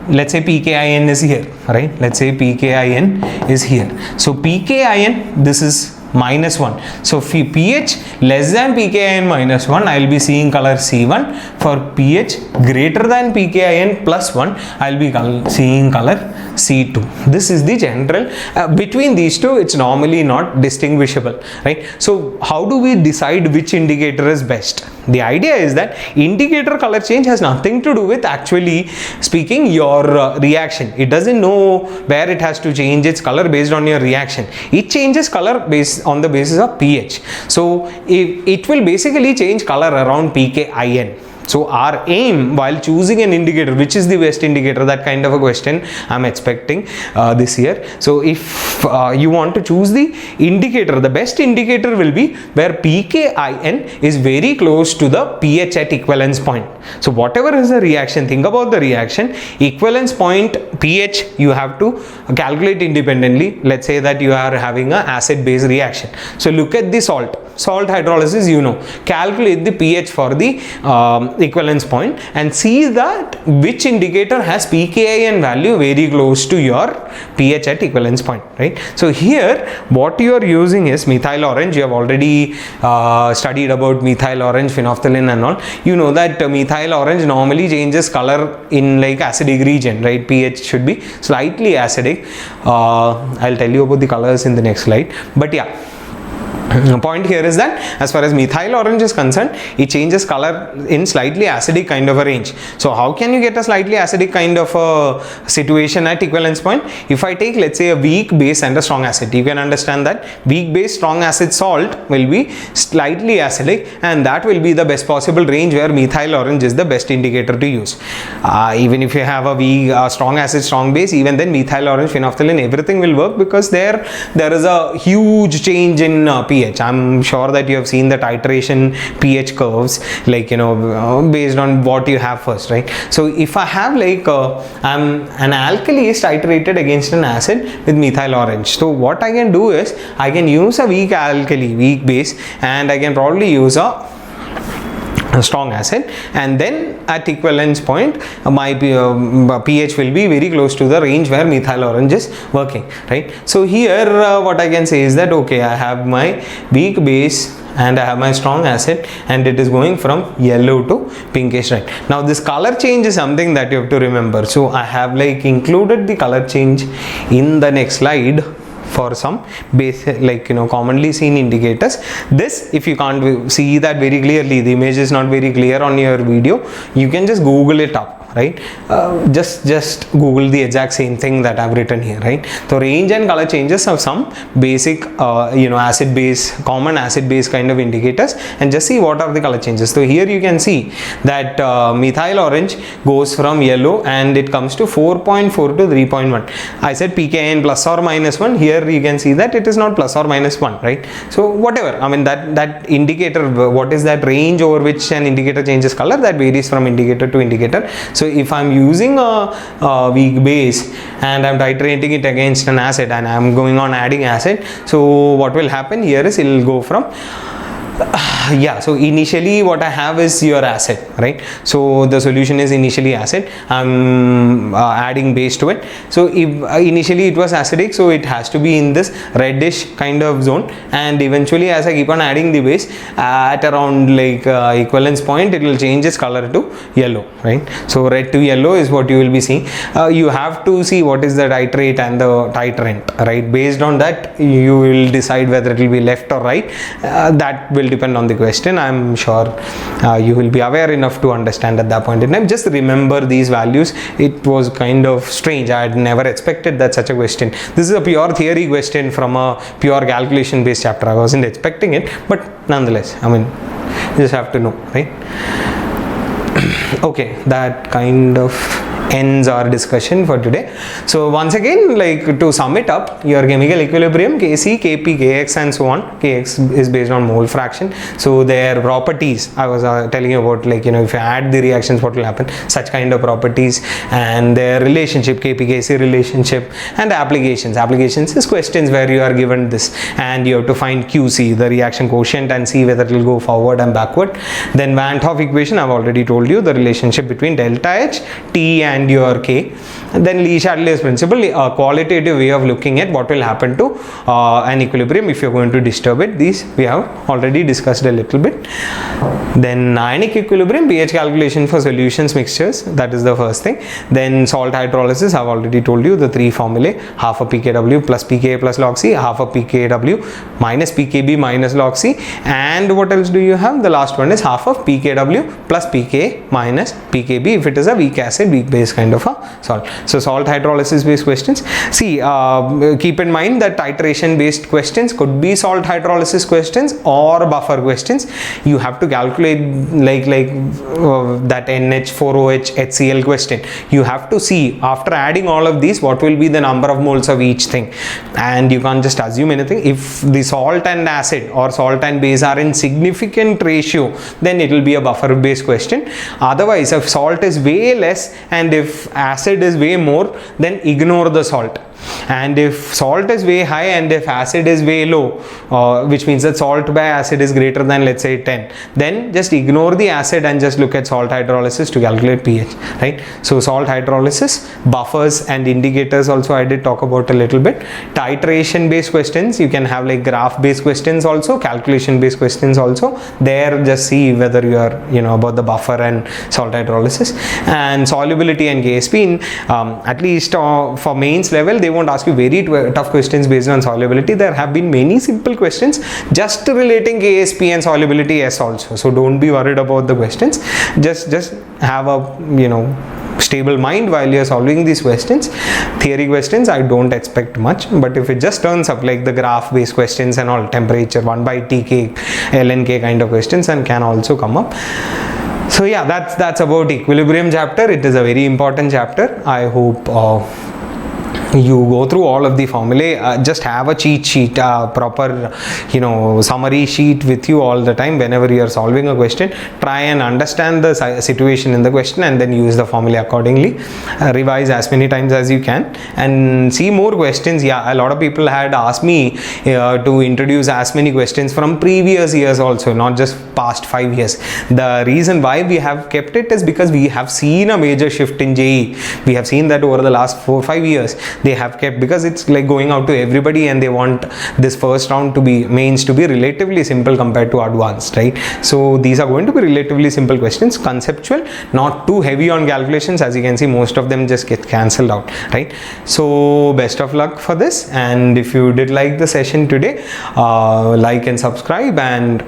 Speaker 1: let's say pKin is here, right? Let's say pKin is here. So pKin, this is minus 1. So pH less than pKin minus 1, I will be seeing color C1. For pH greater than pKin plus 1, I will be seeing color C2. This is the general. Between these two, it's normally not distinguishable, right? So how do we decide which indicator is best? The idea is that indicator color change has nothing to do with actually speaking your reaction. It doesn't know where it has to change its color based on your reaction. It changes color based on the basis of pH. So it will basically change color around pKin. So our aim while choosing an indicator, which is the best indicator, that kind of a question I'm expecting this year. So if you want to choose the indicator, the best indicator will be where pKin is very close to the pH at equivalence point. So whatever is the reaction, think about the reaction, equivalence point pH you have to calculate independently. Let's say that you are having an acid base reaction. So look at the salt hydrolysis, you know, calculate the pH for the equivalence point and see that which indicator has pKin value very close to your pH at equivalence point, right? So here what you are using is methyl orange. You have already studied about methyl orange, phenolphthalein and all. You know that methyl orange normally changes color in like acidic region, right? pH should be slightly acidic. I'll tell you about the colors in the next slide, but yeah. The point here is that as far as methyl orange is concerned, it changes color in slightly acidic kind of a range. So how can you get a slightly acidic kind of a situation at equivalence point? If I take, let's say, a weak base and a strong acid, you can understand that weak base, strong acid, salt will be slightly acidic, and that will be the best possible range where methyl orange is the best indicator to use. Even if you have a weak, strong acid, strong base, even then methyl orange, phenolphthalein, everything will work, because there is a huge change in pH. I'm sure that you have seen the titration pH curves, like, you know, based on what you have first, right? So if I have like an alkali is titrated against an acid with methyl orange, so what I can do is I can use a weak alkali, weak base, and I can probably use a a strong acid, and then at equivalence point my pH will be very close to the range where methyl orange is working, right? So here what I can say is that okay, I have my weak base and I have my strong acid, and it is going from yellow to pinkish red. Now this color change is something that you have to remember, so I have like included the color change in the next slide for some basic, like commonly seen indicators. This, if you can't see that very clearly, the image is not very clear on your video, you can just Google it up, right? Just Google the exact same thing that I've written here, right? So range and color changes of some basic acid base, common acid base kind of indicators, and just see what are the color changes. So here you can see that methyl orange goes from yellow and it comes to 4.4 to 3.1. I said pKn plus or minus 1. Here you can see that it is not plus or minus 1, right? So whatever, I mean that indicator, what is that range over which an indicator changes color, that varies from indicator to indicator. So if I'm using a weak base and I'm titrating it against an acid and I'm going on adding acid, so what will happen here is it will go from so initially what I have is your acid, right? So the solution is initially acid, I'm adding base to it. So if initially it was acidic, so it has to be in this reddish kind of zone, and eventually as I keep on adding the base at around like equivalence point, it will change its color to yellow, right? So red to yellow is what you will be seeing. You have to see what is the titrate and the titrant, right? Based on that you will decide whether it will be left or right. That will depend on the question. I'm sure you will be aware enough to understand at that point in time. Just remember these values. It was kind of strange. I had never expected that such a question. This is a pure theory question from a pure calculation based chapter. I wasn't expecting it, but nonetheless, I mean, you just have to know, right? Okay, that kind of ends our discussion for today. So once again, like to sum it up, your chemical equilibrium, Kc, Kp, Kx and so on. Kx is based on mole fraction. So their properties, I was telling you about, like if you add the reactions, what will happen, such kind of properties, and their relationship, Kp, Kc relationship, and applications. Applications is questions where you are given this and you have to find Qc, the reaction quotient, and see whether it will go forward and backward. Then Vant Hoff equation, I've already told you the relationship between delta H, T and your K. And then Chatellier's principle, a qualitative way of looking at what will happen to an equilibrium if you're going to disturb it. These we have already discussed a little bit. Then ionic equilibrium, pH calculation for solutions mixtures, that is the first thing. Then salt hydrolysis, I've already told you the three formulae, half a pKw plus pKa plus log C, half a pKw minus pKb minus log C, and what else do you have? The last one is half of pKw plus pKa minus pKb if it is a weak acid, weak base kind of a salt. So salt hydrolysis based questions. See, keep in mind that titration based questions could be salt hydrolysis questions or buffer questions. You have to calculate like that NH4OH HCl question. You have to see after adding all of these what will be the number of moles of each thing, and you can't just assume anything. If the salt and acid or salt and base are in significant ratio, then it will be a buffer based question. Otherwise, if salt is way less and if acid is way more, then ignore the salt. And if salt is way high and if acid is way low, which means that salt by acid is greater than, let's say, 10, then just ignore the acid and just look at salt hydrolysis to calculate pH, right? So salt hydrolysis, buffers and indicators also I did talk about a little bit. Titration based questions, you can have like graph based questions also, calculation based questions also. There just see whether you are about the buffer and salt hydrolysis. And solubility and KSP, in at least for mains level, they won't ask you very tough questions based on solubility. There have been many simple questions just relating KSP and solubility S also. So don't be worried about the questions. Just have a stable mind while you're solving these questions. Theory questions, I don't expect much, but if it just turns up like the graph based questions and all, temperature 1 by Tk, lnk kind of questions, and can also come up. So yeah, that's about equilibrium chapter. It is a very important chapter. I hope you go through all of the formulae. Just have a cheat sheet, proper summary sheet with you all the time. Whenever you are solving a question, try and understand the situation in the question and then use the formula accordingly. Revise as many times as you can and see more questions. A lot of people had asked me to introduce as many questions from previous years also, not just past 5 years. The reason why we have kept it is because we have seen a major shift in JEE. We have seen that over the last 4-5 years they have kept, because it's like going out to everybody and they want this first round to be mains to be relatively simple compared to advanced, right? So these are going to be relatively simple questions, conceptual, not too heavy on calculations. As you can see, most of them just get cancelled out, right? So best of luck for this, and if you did like the session today, like and subscribe. And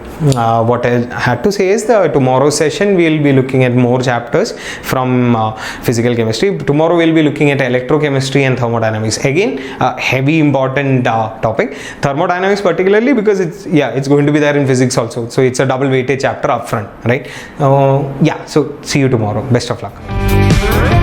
Speaker 1: what I had to say is the tomorrow's session we'll be looking at more chapters from physical chemistry. Tomorrow we'll be looking at electrochemistry and thermodynamics. Again, a heavy important topic. Thermodynamics particularly because it's going to be there in physics also. So it's a double weighted chapter up front, right? So see you tomorrow. Best of luck.